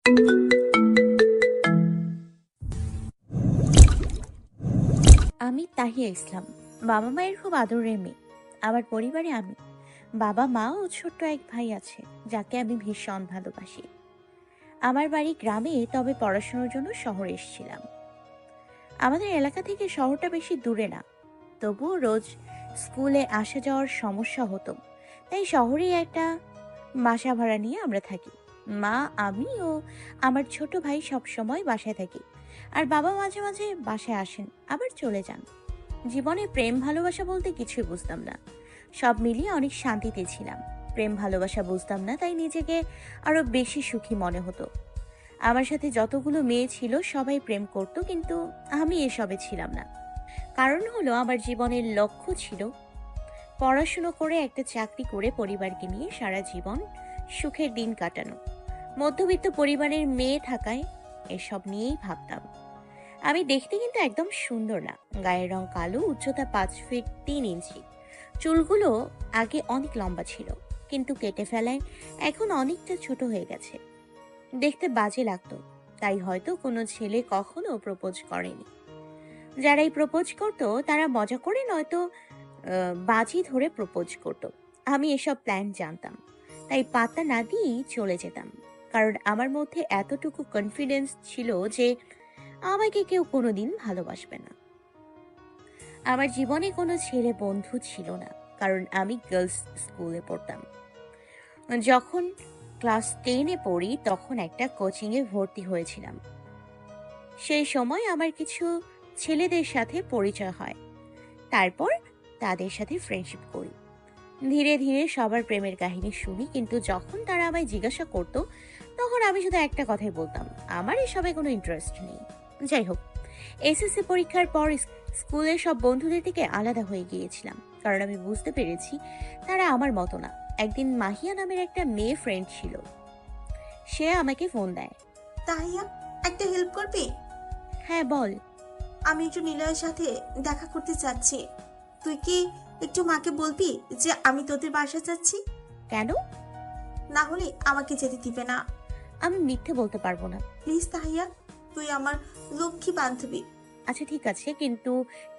আমি তাহিয়া ইসলাম। বাবা মায়ের খুব আদরের মেয়ে। আমার পরিবারে আমি, বাবা মা ও ছোট্ট এক ভাই আছে যাকে আমি ভীষণ ভালোবাসি। আমার বাড়ি গ্রামে, তবে পড়াশোনার জন্য শহরে এসেছিলাম। আমাদের এলাকা থেকে শহরটা বেশি দূরে না, তবুও রোজ স্কুলে আসা যাওয়ার সমস্যা হতো। তাই শহরেই একটা বাসা ভাড়া নিয়ে আমরা থাকি। মা, আমি ও আমার ছোট ভাই সব সময় বাসায় থাকি, আর বাবা মাঝে মাঝে বাসায় আসেন আবার চলে যান। জীবনে প্রেম ভালোবাসা বলতে কিছুই বুঝতাম না। সব মিলিয়ে অনেক শান্তিতে ছিলাম। প্রেম ভালোবাসা বুঝতাম না, তাই নিজেকে আরো বেশি সুখী মনে হতো। আমার সাথে যতগুলো মেয়ে ছিল সবাই প্রেম করত, কিন্তু আমি এসবে ছিলাম না। কারণ হলো, আমার জীবনের লক্ষ্য ছিল পড়াশুনো করে একটা চাকরি করে পরিবারকে নিয়ে সারা জীবন সুখের দিন কাটানো। মধ্যবিত্ত পরিবারের মেয়ে থাকায় এসব নিয়েই ভাবতাম। আমি দেখতে কিন্তু একদম সুন্দর না। গায়ের রং কালো, উচ্চতা 5 ফিট 3 ইঞ্চি। চুলগুলো আগে অনেক লম্বা ছিল, কিন্তু কেটে ফেলায় এখন অনেকটা ছোট হয়ে গেছে। দেখতে বাজে লাগতো, তাই হয়তো কোনো ছেলে কখনো প্রপোজ করেনি। যারাই প্রপোজ করতো তারা মজা করে, নয়তো বাজি ধরে প্রপোজ করতো। আমি এসব প্ল্যান জানতাম, তাই পাত্তা না দিয়েই চলে যেতাম। কারণ আমার মধ্যে এতটুকু কনফিডেন্স ছিল যে আমাকে কেউ কোনোদিন ভালোবাসবে না। আমার জীবনে কোনো ছেলে বন্ধু ছিল না, কারণ আমি গার্লস স্কুলে পড়তাম। যখন ক্লাস 10-এ পড়ি তখন একটা কোচিংয়ে ভর্তি হয়েছিলাম। সেই সময় আমার কিছু ছেলেদের সাথে পরিচয় হয়। তারপর তাদের সাথে ফ্রেন্ডশিপ করি। ধীরে ধীরে সবার প্রেমের কাহিনী শুনি, কিন্তু যখন তারা আমায় জিজ্ঞাসা করতো তখন আমি শুধু একটা কথাই বলতাম, আমার এসবে কোনো ইন্টারেস্ট নেই। যাই হোক, এসএসসি পরীক্ষার পর স্কুলের সব বন্ধুদের থেকে আলাদা হয়ে গিয়েছিলাম, কারণ আমি বুঝতে পেরেছি তারা আমার মতো না। একদিন মাহিয়া নামের একটা মেয়ে ফ্রেন্ড ছিল, সে আমাকে ফোন দেয়। তাহিয়া, একটা হেল্প করবি? হ্যাঁ, বল। আমি একটু নিলয়ের সাথে দেখা করতে চাচ্ছি। তুই কি একটু মাকে বলবি যে আমি তোদের বাসা যাচ্ছি? কেন? না হলে আমাকে যেতে দিবে না। আমি মিথ্যে বলতে পারবো না। প্লিজ তাহিয়া, তুই আমার লক্ষ্মী বান্ধবী। আচ্ছা ঠিক আছে, কিন্তু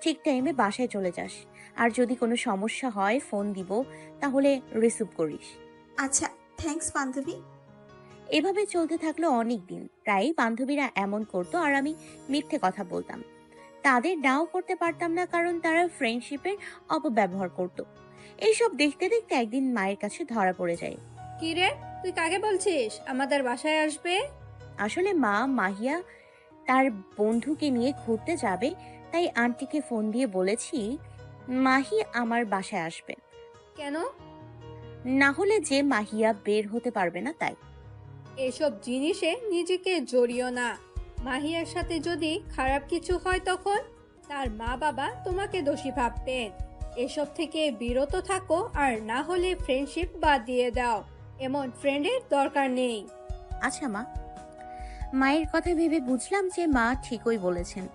ঠিক টাইমে বাসায় চলে যাস। আর যদি কোনো সমস্যা হয় ফোন দিব, তাহলে রিসিভ করিস। আচ্ছা, থ্যাঙ্কস বান্ধবী। এভাবে চলতে থাকলো অনেক দিন। প্রায়ই বান্ধবীরা এমন করতো আর আমি মিথ্যে কথা বলতাম। তাদের নাও করতে পারতাম না, কারণ তারা ফ্রেন্ডশিপের অপব্যবহার করত। এইসব দেখতে দেখতে একদিন মায়ের কাছে ধরা পড়ে যায়। কি রে, তুই কাকে বলছিস আমাদের বাসায় আসবে? আসলে মা, মাহিয়া তার বন্ধুকে নিয়ে ঘুরতে যাবে, তাই আন্টিকে ফোন দিয়ে বলেছি মাহি আমার বাসায় আসবে। কেন? না হলে যে মাহিয়া বের হতে পারবে না, তাই। এসব জিনিসে নিজেকে জড়িও না। মাহিয়ার সাথে যদি খারাপ কিছু হয় তখন তার মা বাবা তোমাকে দোষী ভাববেন। এসব থেকে বিরত থাকো, আর না হলে ফ্রেন্ডশিপ বাদ দিয়ে দাও। এমন ফ্রেন্ডের দরকার নেই। আচ্ছা মা। মায়ের কথা ভেবে বুঝলাম যে মা ঠিকই বলেছেন।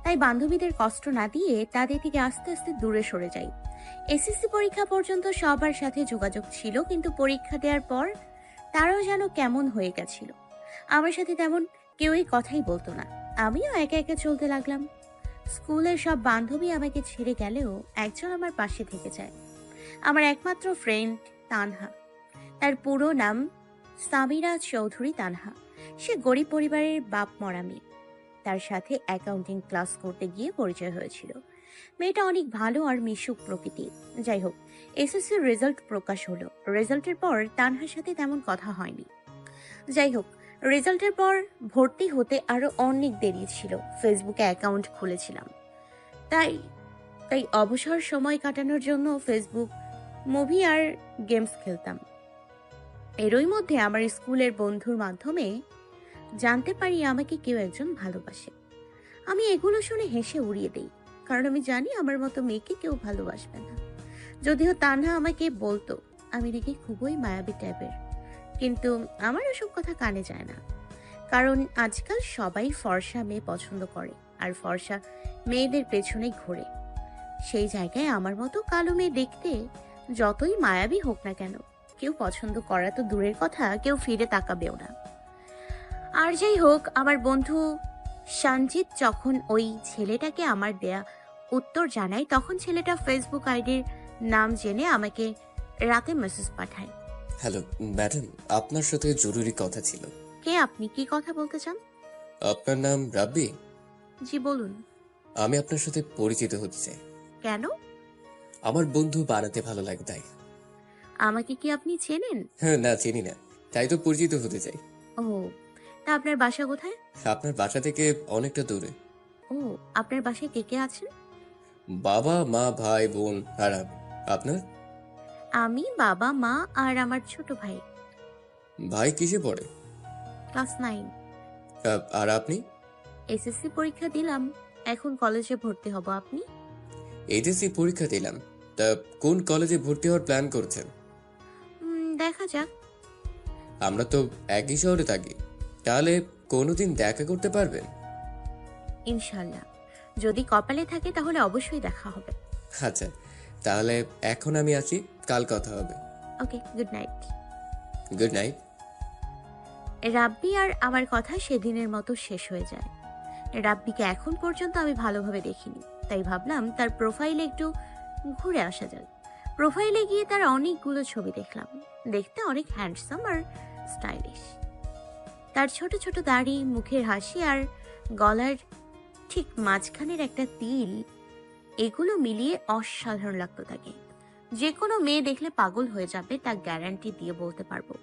তাই বান্ধবীদের কষ্ট না দিয়ে তাদের থেকে আস্তে আস্তে দূরে সরে যাই। এসএসসি পরীক্ষা পর্যন্ত সবার সাথে যোগাযোগ ছিল, কিন্তু পরীক্ষা দেওয়ার পর তারাও যেন কেমন হয়ে গেছিল। আমার সাথে তেমন কেউই কথাই বলতো না। আমিও একা একা চলতে লাগলাম। স্কুলের সব বান্ধবী আমাকে ছেড়ে গেলেও একজন আমার পাশে থেকে যায়, আমার একমাত্র ফ্রেন্ড তানহা। তার পুরো নাম সামিরা চৌধুরী তানহা। সে গরিব পরিবারের বাপ মরা মেয়ে। তার সাথে অ্যাকাউন্টিং ক্লাস করতে গিয়ে পরিচয় হয়েছিল। মেয়েটা অনেক ভালো আর মিশুক প্রকৃতির। যাই হোক, এসএসসির রেজাল্ট প্রকাশ হলো। রেজাল্টের পর তানহার সাথে তেমন কথা হয়নি। যাই হোক, রেজাল্টের পর ভর্তি হতে আরো অনেক দেরি ছিল। ফেসবুকে অ্যাকাউন্ট খুলেছিলাম। তাই তাই অবসর সময় কাটানোর জন্য ফেসবুক, মুভি আর গেমস খেলতাম। এরই মধ্যে আমার স্কুলের বন্ধুর মাধ্যমে জানতে পারি আমাকে কেউ একজন ভালোবাসে। আমি এগুলো শুনে হেসে উড়িয়ে দেই, কারণ আমি জানি আমার মতো মেয়েকে কেউ ভালোবাসবে না। যদিও তানহা আমাকে বলতো আমি নাকি খুবই মায়াবী টাইপের, কিন্তু আমার ওসব কথা কানে যায় না। কারণ আজকাল সবাই ফর্সা মেয়ে পছন্দ করে, আর ফর্সা মেয়েদের পেছনে ঘোরে। সেই জায়গায় আমার মতো কালো মেয়ে দেখতে যতই মায়াবী হোক না কেন, কেউ পছন্দ করা তো দূরের কথা, কেউ ফিরে তাকাবেও না। আর যাই হোক, আমার বন্ধু সঞ্জিত যখন ওই ছেলেটাকে আমার দেয়া উত্তর জানায়, তখন ছেলেটা ফেসবুক আইডির নাম জেনে আমাকে রাতে মেসেজ পাঠায়। হ্যালো ম্যাডাম, আপনার সাথে জরুরি কথা ছিল। কে আপনি? কি কথা বলতে চান? আপনার নাম রাব্বি? জি বলুন। আমি আপনার সাথে পরিচিত হতে চাই। কেন? আমার বন্ধু বানাতে ভালো লাগে তাই। আমাকে কি আপনি চেনেন? হ্যাঁ, না চিনি না, তাই তো পরিচিত হতে চাই। ও, তা আপনার বাসা কোথায়? আপনার বাসা থেকে অনেকটা দূরে। ও, আপনার বাসায় কে কে আছেন? বাবা মা ভাই বোন আর আমি। আপনার? আমি, বাবা, মা আর আমার ছোট ভাই। ভাই কিসে পড়ে? ক্লাস 9। আর আপনি? এসএসসি পরীক্ষা দিলাম, এখন কলেজে ভর্তি হব। আপনি? এইচএসসি পরীক্ষা দিলাম। তা কোন কলেজে ভর্তি হওয়ার প্ল্যান করছেন? দেখা যাক। আমরা তো একই শহরে থাকি, তাহলে কোনোদিন দেখা করতে পারবেন? ইনশাল্লাহ, যদি কপালে থাকে তাহলে অবশ্যই দেখা হবে। আচ্ছা, তাহলে এখন আমি আসি, কাল কথা হবে। Okay, good night. Good night. Rabbi আর আমার কথা সেদিনের মতো শেষ হয়ে যায়। রাব্বিকে এখন পর্যন্ত আমি ভালোভাবে দেখিনি, তাই ভাবলাম তার প্রোফাইলে একটু ঘুরে আসা যাক। প্রোফাইলে গিয়ে তার অনেকগুলো ছবি দেখলাম। দেখতে অনেক হ্যান্ডসাম আর স্টাইলিশ। তার ছোট ছোট দাড়ি, মুখের হাসি আর গলার ঠিক মাঝখানের একটা তিল, এগুলো মিলিয়ে অসাধারণ লাগতো তাকে। যে কোনো মেয়ে দেখলে পাগল হয়ে যাবে, তা গ্যারান্টি দিয়ে বলতে পারবো।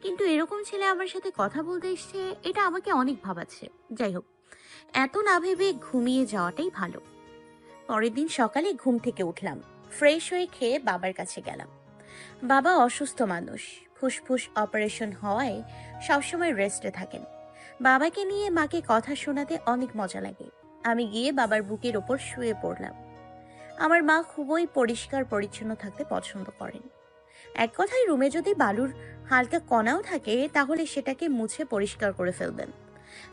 কিন্তু এরকম ছেলে আমার সাথে কথা বলতে এসছে, এটা আমাকে অনেক ভাবাচ্ছে। যাই হোক, এত না ভেবে ঘুমিয়ে যাওয়াটাই ভালো। পরের দিন সকালে ঘুম থেকে উঠলাম, ফ্রেশ হয়ে খেয়ে বাবার কাছে গেলাম। বাবা অসুস্থ মানুষ, ফুসফুস অপারেশন হওয়ায় সবসময় রেস্টে থাকেন। বাবাকে নিয়ে মাকে কথা শোনাতে অনেক মজা লাগে। আমি গিয়ে বাবার বুকের ওপর শুয়ে পড়লাম। আমার মা খুবই পরিষ্কার পরিচ্ছন্ন থাকতে পছন্দ করেন। এক কথায়, রুমে যদি বালুর হালকা কণাও থাকে তাহলে সেটাকে মুছে পরিষ্কার করে ফেলবেন।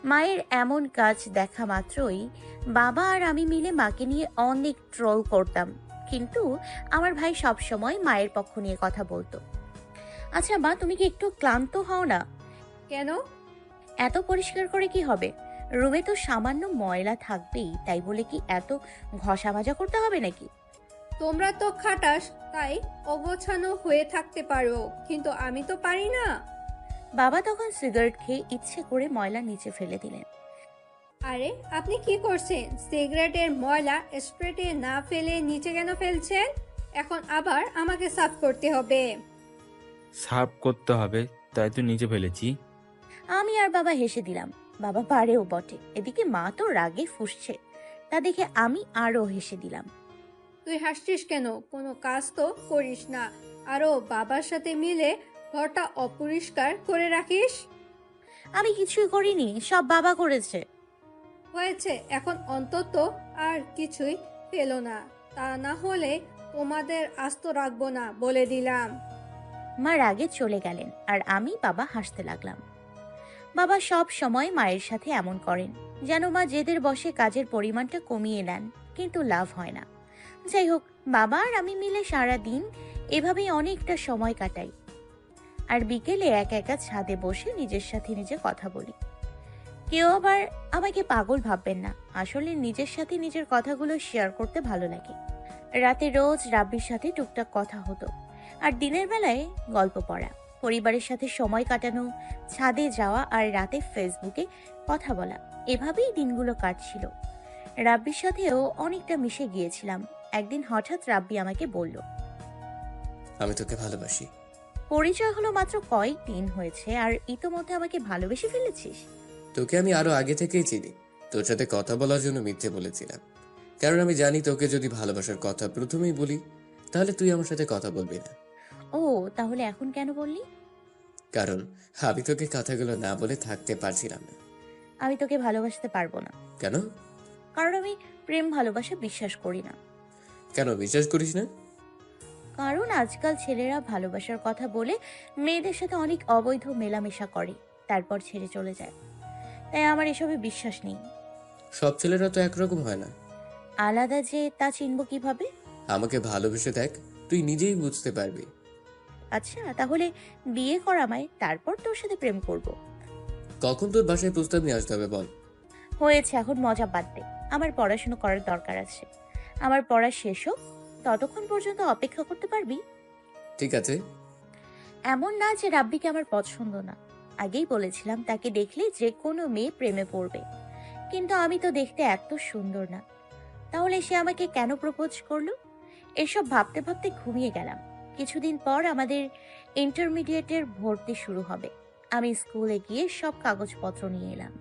মায়ের এমন কাজ দেখা মাত্রই বাবা আর আমি মিলে মাকে নিয়ে অনেক ট্রল করতাম, কিন্তু আমার ভাই সব সময় মায়ের পক্ষ নিয়ে কথা বলতো। আচ্ছা মা, তুমি কি একটু ক্লান্ত হও না? কেন? এত পরিষ্কার করে কি হবে? রুমে তো সামান্য ময়লা থাকবেই, তাই বলে কি এত ঘষা মাজা করতে হবে নাকি? তোমরা তো খাটাস, তাই অগোছানো হয়ে থাকতে পারো, কিন্তু আমি তো পারি না। বাবা তখন সিগারেট খেয়ে ইচ্ছে করে ময়লা নিচে ফেলে দিলেন। আরে আপনি কি করছেন? সিগারেটের ময়লা স্প্রেটে না ফেলে নিচে কেন ফেলছেন? এখন আবার আমাকে সাফ করতে হবে। সার্ভ করতে হবে, তাই তো নিচে ফেলেছি। আমি আর বাবা হেসে দিলাম। বাবা পারেও বটে। এদিকে মা তো রাগে ফুঁসছে, তা দেখে আমি আরো হেসে দিলাম। তুই হাসছিস কেন? কোনো কাজ তো করিস না, আরো বাবার সাথে মিলে ঘরটা অপরিষ্কার করে রাখিস। আমি কিছুই করিনি, সব বাবা করেছে। হয়েছে, এখন অন্তত আর কিছুই ফেলো না, তা না হলে তোমাদের আস্ত রাখবো না, বলে দিলাম। মা রাগে চলে গেলেন আর আমি বাবা হাসতে লাগলাম। বাবা সব সময় মায়ের সাথে এমন করেন, যেন মা জেদের বসে কাজের পরিমাণটা কমিয়ে নেন, কিন্তু লাভ হয় না। যাই হোক, বাবা আর আমি মিলে সারা দিন এভাবেই অনেকটা সময় কাটাই। আর বিকেলে একা একা ছাদে বসে নিজের সাথে নিজে কথা বলি। কেউ আবার আমাকে পাগল ভাববেন না, আসলে নিজের সাথে নিজের কথাগুলো শেয়ার করতে ভালো লাগে। রাতে রোজ রাব্বির সাথে টুকটাক কথা হতো, আর দিনের বেলায় গল্প পড়া, পরিবারের সাথে সময় কাটানো, ছাদে যাওয়া আর রাতে ফেসবুকে কথা বলা, এভাবেই দিনগুলো কাটছিল। রাব্বির সাথেও অনেকটা মিশে গিয়েছিলাম। একদিন হঠাৎ রাব্বি আমাকে বলল, আমি তোকে ভালোবাসি। পরিচয় হলো মাত্র কয়েকদিন হয়েছে আর ইতোমধ্যে আমাকে ভালোবেসে ফেলেছিস? তোকে আমি আরো আগে থেকেই চিনি। তোর সাথে কথা বলার জন্য মিথ্যে বলেছিলাম, কারণ আমি জানি তোকে যদি ভালোবাসার কথা প্রথমেই বলি তাহলে তুই আমার সাথে কথা বলবি না। ও, তাহলে এখন কেন বললি? কারণ আমি তোকে কথাগুলো না বলে থাকতে পারছিলাম না। আমি তোকে ভালোবাসতে পারবো না। কেন? কারণ আমি প্রেম ভালোবাসা বিশ্বাস করি না। কেন বিশ্বাস করিস না? কারণ আজকাল ছেলেরা ভালোবাসার কথা বলে মেয়েদের সাথে অনেক অবৈধ মেলামেশা করে, তারপর ছেড়ে চলে যায়। তাই আমার এসবে বিশ্বাস নেই। সব ছেলেরা তো একরকম হয় না। আলাদা যে, তা চিনব কিভাবে? আমাকে ভালোবেসে দেখ, তুই নিজেই বুঝতে পারবি। আচ্ছা, তাহলে বিয়ে কর আমায়, তারপর তোর সাথে প্রেম করব। কখন তোর বাসায় প্রস্তাব নিয়ে আসতে হবে বল। হয়েছে, এখন মজা বাদ দে। আমার পড়াশোনা করার দরকার আছে। আমার পড়া শেষ হোক, ততক্ষণ পর্যন্ত অপেক্ষা করতে পারবি? ঠিক আছে। এমন না যে রাব্বিকে আমার পছন্দ না। আগেই বলেছিলাম তাকে দেখলে যে কোনো মেয়ে প্রেমে পড়বে, কিন্তু আমি তো দেখতে এত সুন্দর না। তাহলে সে আমাকে কেন প্রপোজ করলো? এসব ভাবতে ভাবতে ঘুমিয়ে গেলাম। কিছুদিন পর আমাদের ইন্টারমিডিয়েটের ভর্তি শুরু হবে। আমি স্কুলে গিয়ে সব কাগজপত্র নিয়ে এলাম।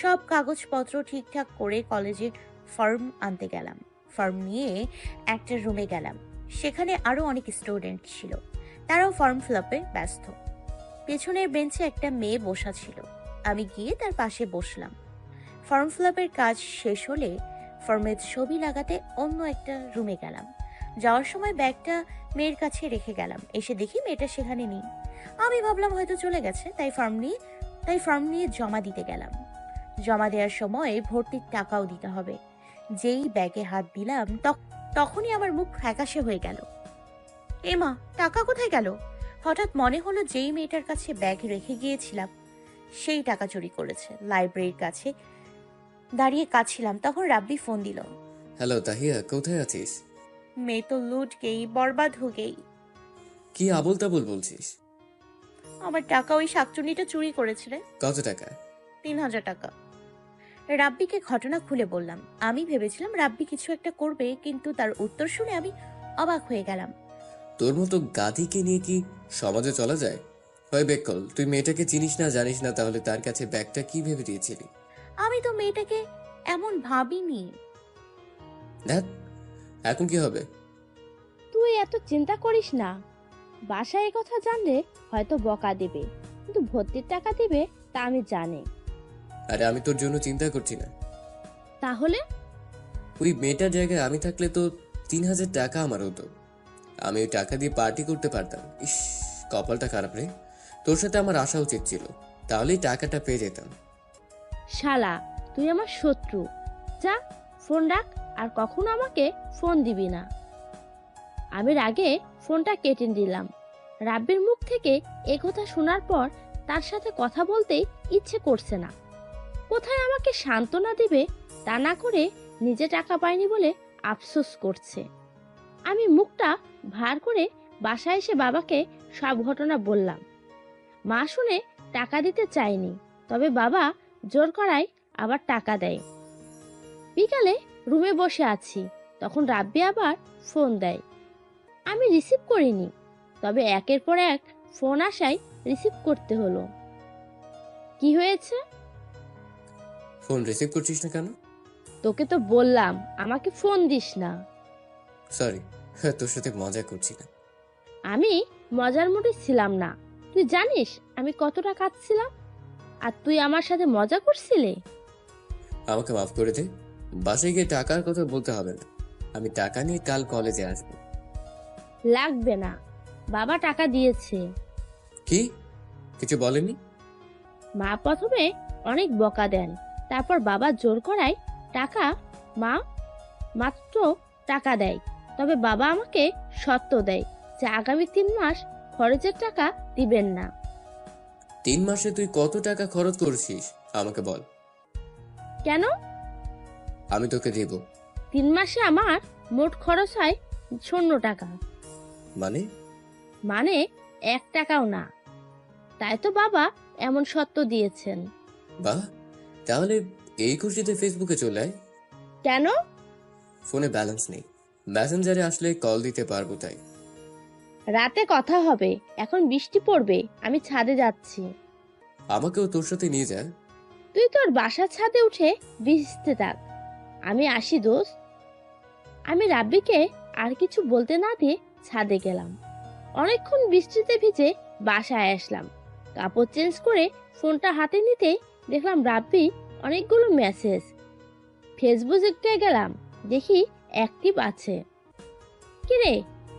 সব কাগজপত্র ঠিকঠাক করে কলেজে ফর্ম আনতে গেলাম। ফর্ম নিয়ে একটা রুমে গেলাম। সেখানে আরো অনেক স্টুডেন্ট ছিল, তারাও ফর্ম ফিল আপে ব্যস্ত। পেছনের বেঞ্চে একটা মেয়ে বসা ছিল। আমি গিয়ে তার পাশে বসলাম। ফর্ম ফিল আপের কাজ শেষ হলে ফর্মের ছবি লাগাতে অন্য একটা রুমে গেলাম। যাওয়ার সময় ব্যাগটা মেয়ের কাছে রেখে গেলাম। এসে দেখি মেয়েটা সেখানে নেই। আমি ভাবলাম হয়তো চলে গেছে, তাই ফর্ম নিয়ে জমা দিতে গেলাম। জমা দেওয়ার সময় ভর্তির টাকাও দিতে হবে। যেই ব্যাগে হাত দিলাম তখনই আমার মুখ ফ্যাকাশে হয়ে গেল। এমা, টাকা কোথায় গেল? হঠাৎ মনে হলো যেই মেয়েটার কাছে ব্যাগ রেখে গিয়েছিলাম সেই টাকা চুরি করেছে। লাইব্রেরির কাছে দাঁড়িয়ে কাঁদছিলাম, তখন রাব্বি ফোন দিল। হ্যালো তাহিয়া, কোথায় আছিস? মেয়ে তো লুট গেই, বরবাদ হো গেই। কি আবোল তাবোল বলছিস? আমার টাকা ওই শাকচুন্নিটা চুরি করেছে রে। কত টাকা? 3000 টাকা। রাব্বিকে ঘটনা খুলে বললাম। আমি ভেবেছিলাম রাব্বি কিছু একটা করবে, কিন্তু তার উত্তর শুনে আমি অবাক হয়ে গেলাম। তোর মতো গাধিকে নিয়ে কি সমাজে চলা যায়? হয় বেকল, তুই মেয়েটাকে চিনিস না, জানিস না, তাহলে তার কাছে ব্যাগটা কি ভেবে দিয়েছিলি? আমি তো মেয়েটাকে এমন ভাবিনি। দেখ, এখন কি হবে? তুই এত চিন্তা করিস না। বাসায় এ কথা জানলে হয়তো বকা দেবে, কিন্তু ভর্তির টাকা দিবে তা আমি জানি। আরে আমি তোর জন্য চিন্তা করছি না। তাহলে ওই মেয়েটার জায়গায় আমি থাকলে তো 3000 টাকা আমার হতো। আমি ওই টাকা দিয়ে পার্টি করতে পারতাম। ইস, কপালটা খারাপ রে। তোর সাথে আমার আসা উচিত ছিল, তাহলেই টাকাটা পেয়ে যেতাম। শালা, তুই আমার শত্রু। যা, ফোন রাখ, আর কখনো আমাকে ফোন দিবি না। আমি রাগে ফোনটা কেটে দিলাম। রাব্বির মুখ থেকে এ কথা শোনার পর তার সাথে কথা বলতেই ইচ্ছে করছে না। কোথায় আমাকে সান্ত্বনা দিবে তা না করে নিজে টাকা পায়নি বলে আফসোস করছে। আমি মুখটা ভার করে বাসায় এসে বাবাকে সব ঘটনা বললাম। মা শুনে টাকা দিতে চায়নি, তবে বাবা জোর করায় আবার টাকা দেয়। বিকালে রুমে বসে আছি, তখন রাব্বি আবার ফোন দেয়। আমি রিসিভ করিনি, তবে একের পর এক ফোন আসায় রিসিভ করতে হলো। কি হয়েছে? ফোন রিসিভ করছিস না কেন? তোকে তো বললাম আমাকে ফোন দিস না। সরি, তোর সাথে মজা করছি না। আমি মজার মুডে ছিলাম না। তুই জানিস আমি কতটা কাঁদছিলাম, আর তুই আমার সাথে মজা করছিলি। আমাকে মাফ করে দে। বাসায় গিয়ে টাকার কথা বলতে হবে না। আমি টাকা নিয়ে কাল কলেজে আসবো। লাগবে না, বাবা টাকা দিয়েছে। কি? কিছু বলেনি? মা প্রথমে অনেক বকা দেন, তারপর বাবা জোর করায় টাকা মা মাত্র টাকা দেয়। তবে বাবা আমাকে শর্ত দেয় যে আগামী 3 মাস খরচের টাকা দিবেন না। 3 মাসে তুই কত টাকা খরচ করছিস আমাকে বল। কেন? আমি তোকে দেব। 3 মাসে আমার মোট খরচ হয় 0 টাকা। মানে? মানে 1 টাকাও না। তাই তো বাবা এমন শর্ত দিয়েছেন। বাহ, তাহলে এই খুশিতে ফেসবুকে চলে আয়। কেন? ফোনে ব্যালেন্স নেই, মেসেঞ্জারে আসলে কল দিতে পারবো তাই। রাতে কথা হবে, এখন বৃষ্টি পড়বে, আমি ছাদে যাচ্ছি। আমাকেও তোর সাথে নিয়ে যা। তুই তোর বাসার ছাদে উঠে ভিজতে থাক, আমি আসি দোস্ত। আমি রাব্বিকে আর কিছু বলতে না দিয়ে ছাদে গেলাম। অনেকক্ষণ বৃষ্টিতে ভিজে বাসায় আসলাম। কাপড় চেঞ্জ করে ফোনটা হাতে নিতেই দেখলাম রাব্বি অনেকগুলো মেসেজ। ফেসবুকে গেলাম, দেখি অ্যাক্টিভ আছে। কিরে,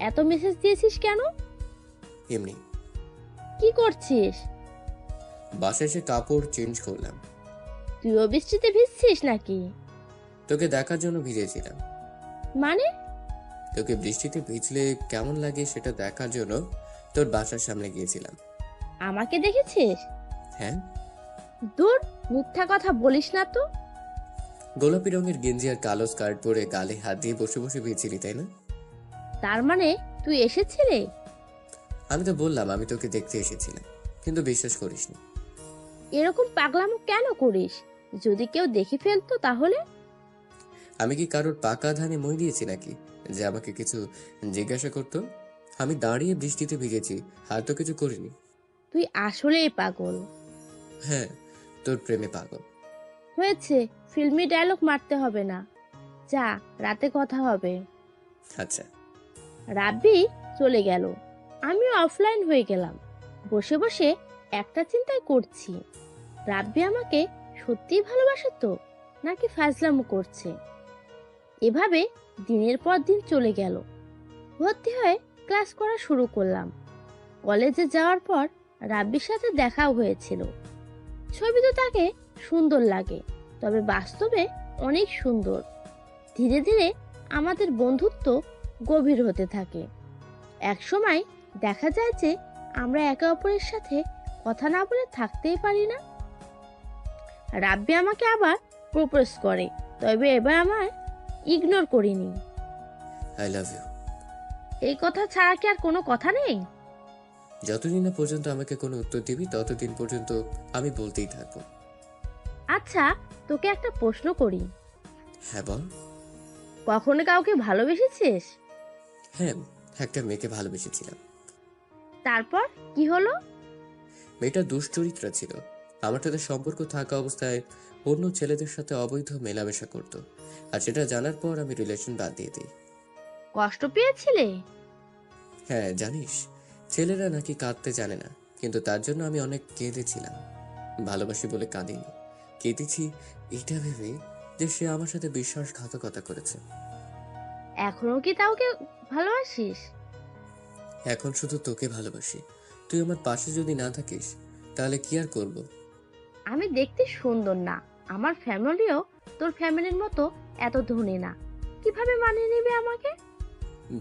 এত মেসেজ দিয়েছিস কেন? এমনি। কি করছিস? বাসায় এসে কাপড় চেঞ্জ করলাম। তুইও বৃষ্টিতে ভিজছিস নাকি? তোকে দেখার জন্য ভিজেছিলাম। মানে? তোকে বৃষ্টিতে ভিজলে কেমন লাগে সেটা দেখার জন্য তোর বাসার সামনে গিয়েছিলাম। আমাকে দেখেছিস? হ্যাঁ। দূর, মিথ্যা কথা বলিস না তো। গোলাপি রঙের গেঞ্জি আর কালো স্কার্ট পরে গালে হাত দিয়ে বসে বসে ভিজছিলি, তাই না? তার মানে তুই এসেছিলে? আমি তো বললাম আমি তোকে দেখতে এসেছিলাম, কিন্তু বিশ্বাস করিসনি। এরকম পাগলামো কেন করিস? যদি কেউ দেখে ফেলতো তাহলে? আমি কি কারোর পাকা ধানে মই দিয়েছি নাকি যে আমাকে কিছু জিজ্ঞাসা করতো? আমি দাঁড়িয়ে বৃষ্টিতে ভিজেছি, আর তো কিছু করিনি। তুই আসলেই পাগল। হ্যাঁ, তোর প্রেমে পাগল। হয়েছে, ফিল্মি ডায়লগ মারতে হবে না। যা, রাতে কথা হবে। আচ্ছা। রাব্বি চলে গেল, আমিও অফলাইন হয়ে গেলাম। বসে বসে একটা চিন্তাই করছি, রাব্বি আমাকে সত্যিই ভালোবাসে তো, নাকি ফাজলামো করছে? এভাবে দিনের পর দিন চলে গেল। ভর্তি হয়ে ক্লাস করা শুরু করলাম। কলেজে যাওয়ার পর রাব্বির সাথে দেখাও হয়েছিল। ছবিতে তাকে সুন্দর লাগে, তবে বাস্তবে অনেক সুন্দর। ধীরে ধীরে আমাদের বন্ধুত্ব গভীর হতে থাকে। একসময় দেখা যায় যে আমরা একে অপরের সাথে কথা না বলে থাকতেই পারি না। রাব্বি আমাকে আবার প্রপোজ করে, তবে এবার আমার ইগনোর করিনি। I love you. এই কথা ছাড়া কি আর কোনো কথা নেই? যতদিন না পর্যন্ত আমাকে কোনো উত্তর দিবি ততদিন পর্যন্ত আমি বলতেই থাকবো। আচ্ছা, তোকে একটা প্রশ্ন করি। হ্যাঁ বল। কখনো কাউকে ভালোবেসেছিস? হ্যাঁ, একটা মেয়েকে ভালোবেসেছিলাম। তারপর কি হলো? মেয়েটা দুশ্চরিত্রা ছিল। আমার সাথে সম্পর্ক থাকা অবস্থায় অন্য ছেলেদের সাথে অবৈধ মেলামেশা করত, আর সেটা জানার পর আমি রিলেশন বাদ দিয়ে দিই। কষ্ট পেয়েছিলে? হ্যাঁ, জানিস ছেলেরা নাকি কাঁদতে জানে না, কিন্তু তার জন্য আমি অনেক কেঁদেছিলাম। ভালোবাসি বলে কাঁদিনি, কেঁদেছি এটা ভেবে যে সে আমার সাথে বিশ্বাসঘাতকতা করেছে। এখনো কি কাউকে ভালোবাসিস? এখন শুধু তোকে ভালোবাসি। তুই আমার পাশে যদি না থাকিস তাহলে কি আর করব? আমি দেখতে সুন্দর না, আমার ফ্যামিলিও তোর ফ্যামিলির মতো এত ধনী না, কিভাবে মানিয়ে নিবে আমাকে?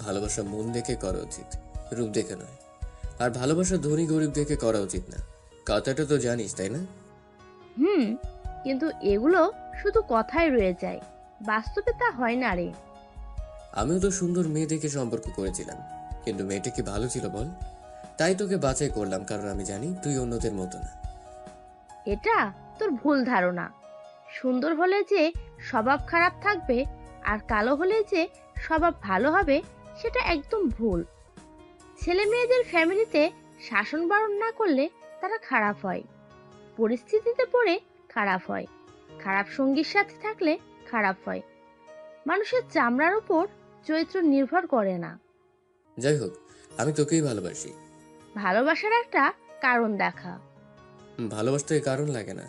ভালোবাসা মন দেখে করা উচিত, রূপ দেখে নয়। আর ভালোবাসা ধনী গরিব দেখে করা উচিত না। কথাটা তো জানিস, তাই না? হুম, কিন্তু এগুলো শুধু কথায় রয়ে যায়, বাস্তবে তা হয় না রে। আমিও তো সুন্দর মেয়ে দেখে সম্পর্ক করেছিলাম, কিন্তু মেয়েটা কি ভালো ছিল বল? তাই তোকে বাছাই করলাম, কারণ আমি জানি তুই অন্যদের মতো না। এটা তোর ভুল ধারণা। সুন্দর হলে যে স্বভাব খারাপ থাকবে আর কালো হলে যে স্বভাব ভালো হবে, সেটা একদম ভুল। ছেলে মেয়েদের ফ্যামিলিতে শাসন বারণ না করলে তারা খারাপ হয়, পরিস্থিতিতে পড়ে খারাপ হয়, খারাপ সঙ্গীর সাথে থাকলে খারাপ হয়। মানুষের চামড়ার উপর চরিত্র নির্ভর করে না। যাই হোক, আমি তোকেই ভালোবাসি। ভালোবাসার একটা কারণ দেখা। ভালোবাসতে কারণ লাগে না।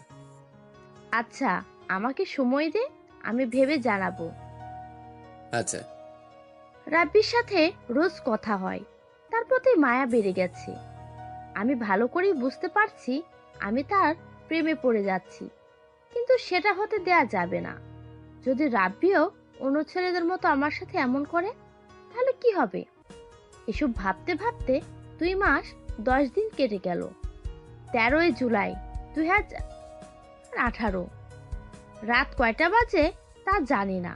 আচ্ছা, আমাকে সময় দে, আমি ভেবে জানাবো। আচ্ছা। রাব্বির সাথে রোজ কথা হয়, তার প্রতি মায়া বেড়ে গেছে। আমি ভালো করেই বুঝতে পারছি আমি তার প্রেমে পড়ে যাচ্ছি, কিন্তু সেটা হতে দেয়া যাবে না। যদি রাব্বিও অন্য ছেলেদের মতো আমার সাথে এমন করে, তাহলে কি হবে? এসব ভাবতে ভাবতে 2 মাস 10 দিন কেটে গেল। 13ই জুলাই 2018। রাত কয়টা বাজে তা জানি না।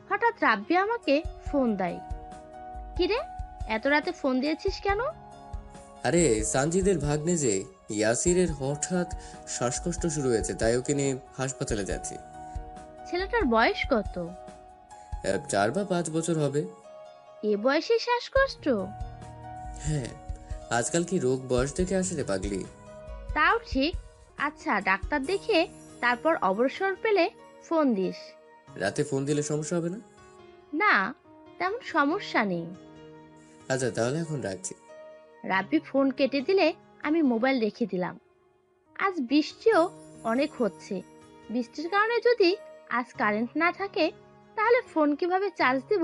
হঠাৎ রাব্বি আমাকে ফোন দেয়। কিরে, এত রাতে ফোন দিয়েছিস কেন? আরে সানজিদের ভাগ্নে যে ইয়াসিরের হঠাৎ শ্বাসকষ্ট শুরু হয়েছে, তাই ওকে নিয়ে হাসপাতালে যাচ্ছি। ছেলেটার বয়স কত? 4 বা 5 বছর হবে। এ বয়সে শ্বাসকষ্ট? হ্যাঁ, আজকাল কি রোগ বয়স থেকে আসে রে পাগলি? তাও ঠিক। আচ্ছা, ডাক্তার দেখে তারপর অবসর পেলে ফোন দিস। রাতে ফোন দিলে সমস্যা হবে না? না, তেমন সমস্যা নেই। আচ্ছা, তাহলে এখন রাখছি। রাব্বি ফোন কেটে দিলে আমি মোবাইল রেখে দিলাম। আজ বৃষ্টিও অনেক হচ্ছে। বৃষ্টির কারণে যদি আজ কারেন্ট না থাকে, তাহলে ফোন কিভাবে চার্জ দিব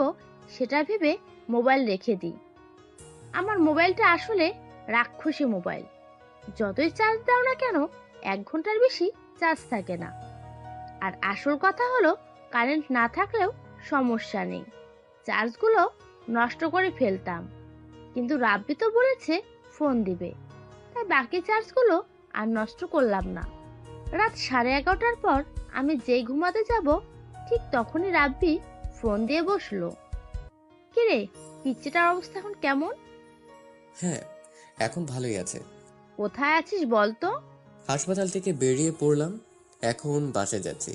সেটা ভেবে মোবাইল রেখে দিই। আমার মোবাইলটা আসলে রাক্ষসী মোবাইল। যতই চার্জ দাও না কেন, 1 ঘন্টার বেশি চার্জ থাকে না। আর আসল কথা হলো, কারেন্ট না থাকলেও সমস্যা নেই, চার্জগুলো নষ্ট করে ফেলতাম। কিন্তু রাব্বি তো বলেছে ফোন দিবে, তাই বাকি চার্জগুলো আর নষ্ট করলাম না। রাত 11:30টার পর আমি যেই ঘুমাতে যাব ঠিক তখনই রাব্বি ফোন দিয়ে বসলো। কিরে, পিচ্চিটার অবস্থা এখন কেমন? হ্যাঁ, এখন ভালোই আছে। কোথায় আছিস বলতো? হাসপাতাল থেকে বেরিয়ে পড়লাম, এখন বাসায় যাচ্ছি।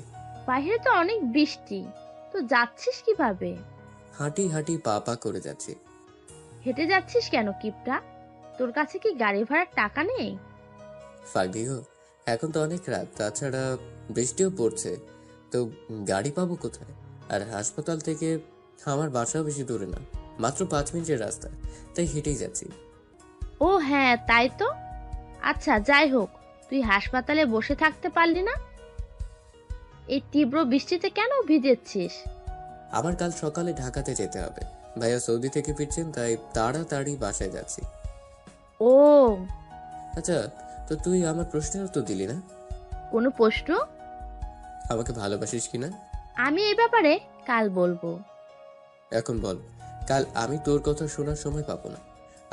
বাইরে তো অনেক বৃষ্টি, তো যাচ্ছিস কিভাবে? হাঁটি হাঁটি পা পা করে যাচ্ছি। হেঁটে যাচ্ছিস কেন কিপটা? তোর কাছে কি গাড়ি ভাড়ার টাকা নেই? ফাঁকি গো, এখন তো অনেক রাত, তাছাড়া বৃষ্টিও পড়ছে, তো গাড়ি পাবো কোথায়? আর হাসপাতাল থেকে আমার বাসাও বেশি দূরে না, মাত্র 5 মিনিটের রাস্তা, তাই হেঁটেই যাচ্ছি। ও হ্যাঁ, তাই তো। আচ্ছা যাই হোক, তুই হাসপাতালে বসে থাকতে পারলি না? এই তীব্র বৃষ্টিতে কেন ভিজেছিস? আমার কাল সকালে ঢাকাতে যেতে হবে, ভাইয়া সৌদি থেকে ফিরছেন, তাই তাড়াতাড়ি বাসায় যাচ্ছি। ও, আচ্ছা, তো তুই আমার প্রশ্নের উত্তর দিলি না। কোনো প্রশ্ন? আমাকে ভালোবাসিস কিনা? আমি এই ব্যাপারে কাল বলবো। এখন বল, কাল আমি তোর কথা শোনার সময় পাবো না,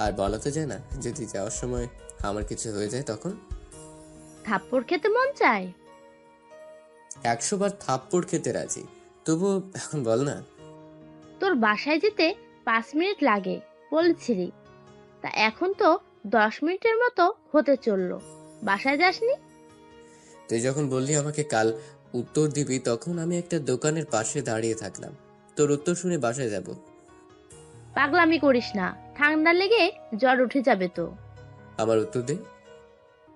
আর বলা তো যায় না, যদি যাওয়ার সময় আমার কিছু হয়ে যায় তখন? থাপ্পড় খেতে মন চায়? 100 বার থাপ্পড় খেতে রাজি, তবু এখন বল না। তোর বাসায় যেতে 5 মিনিট লাগে বলছিলি, তা এখন তো 10 মিনিটের মতো হতে চললো, বাসায় যাসনি? তুই যখন বললি আমাকে কাল উত্তর দিবি, তখন আমি একটা দোকানের পাশে দাঁড়িয়ে থাকলাম, তোর উত্তর শুনে বাসায় যাব। পাগলামি করিস না, ঠান্ডা লেগে জ্বর উঠে যাবে তো। আমার উত্তর দে।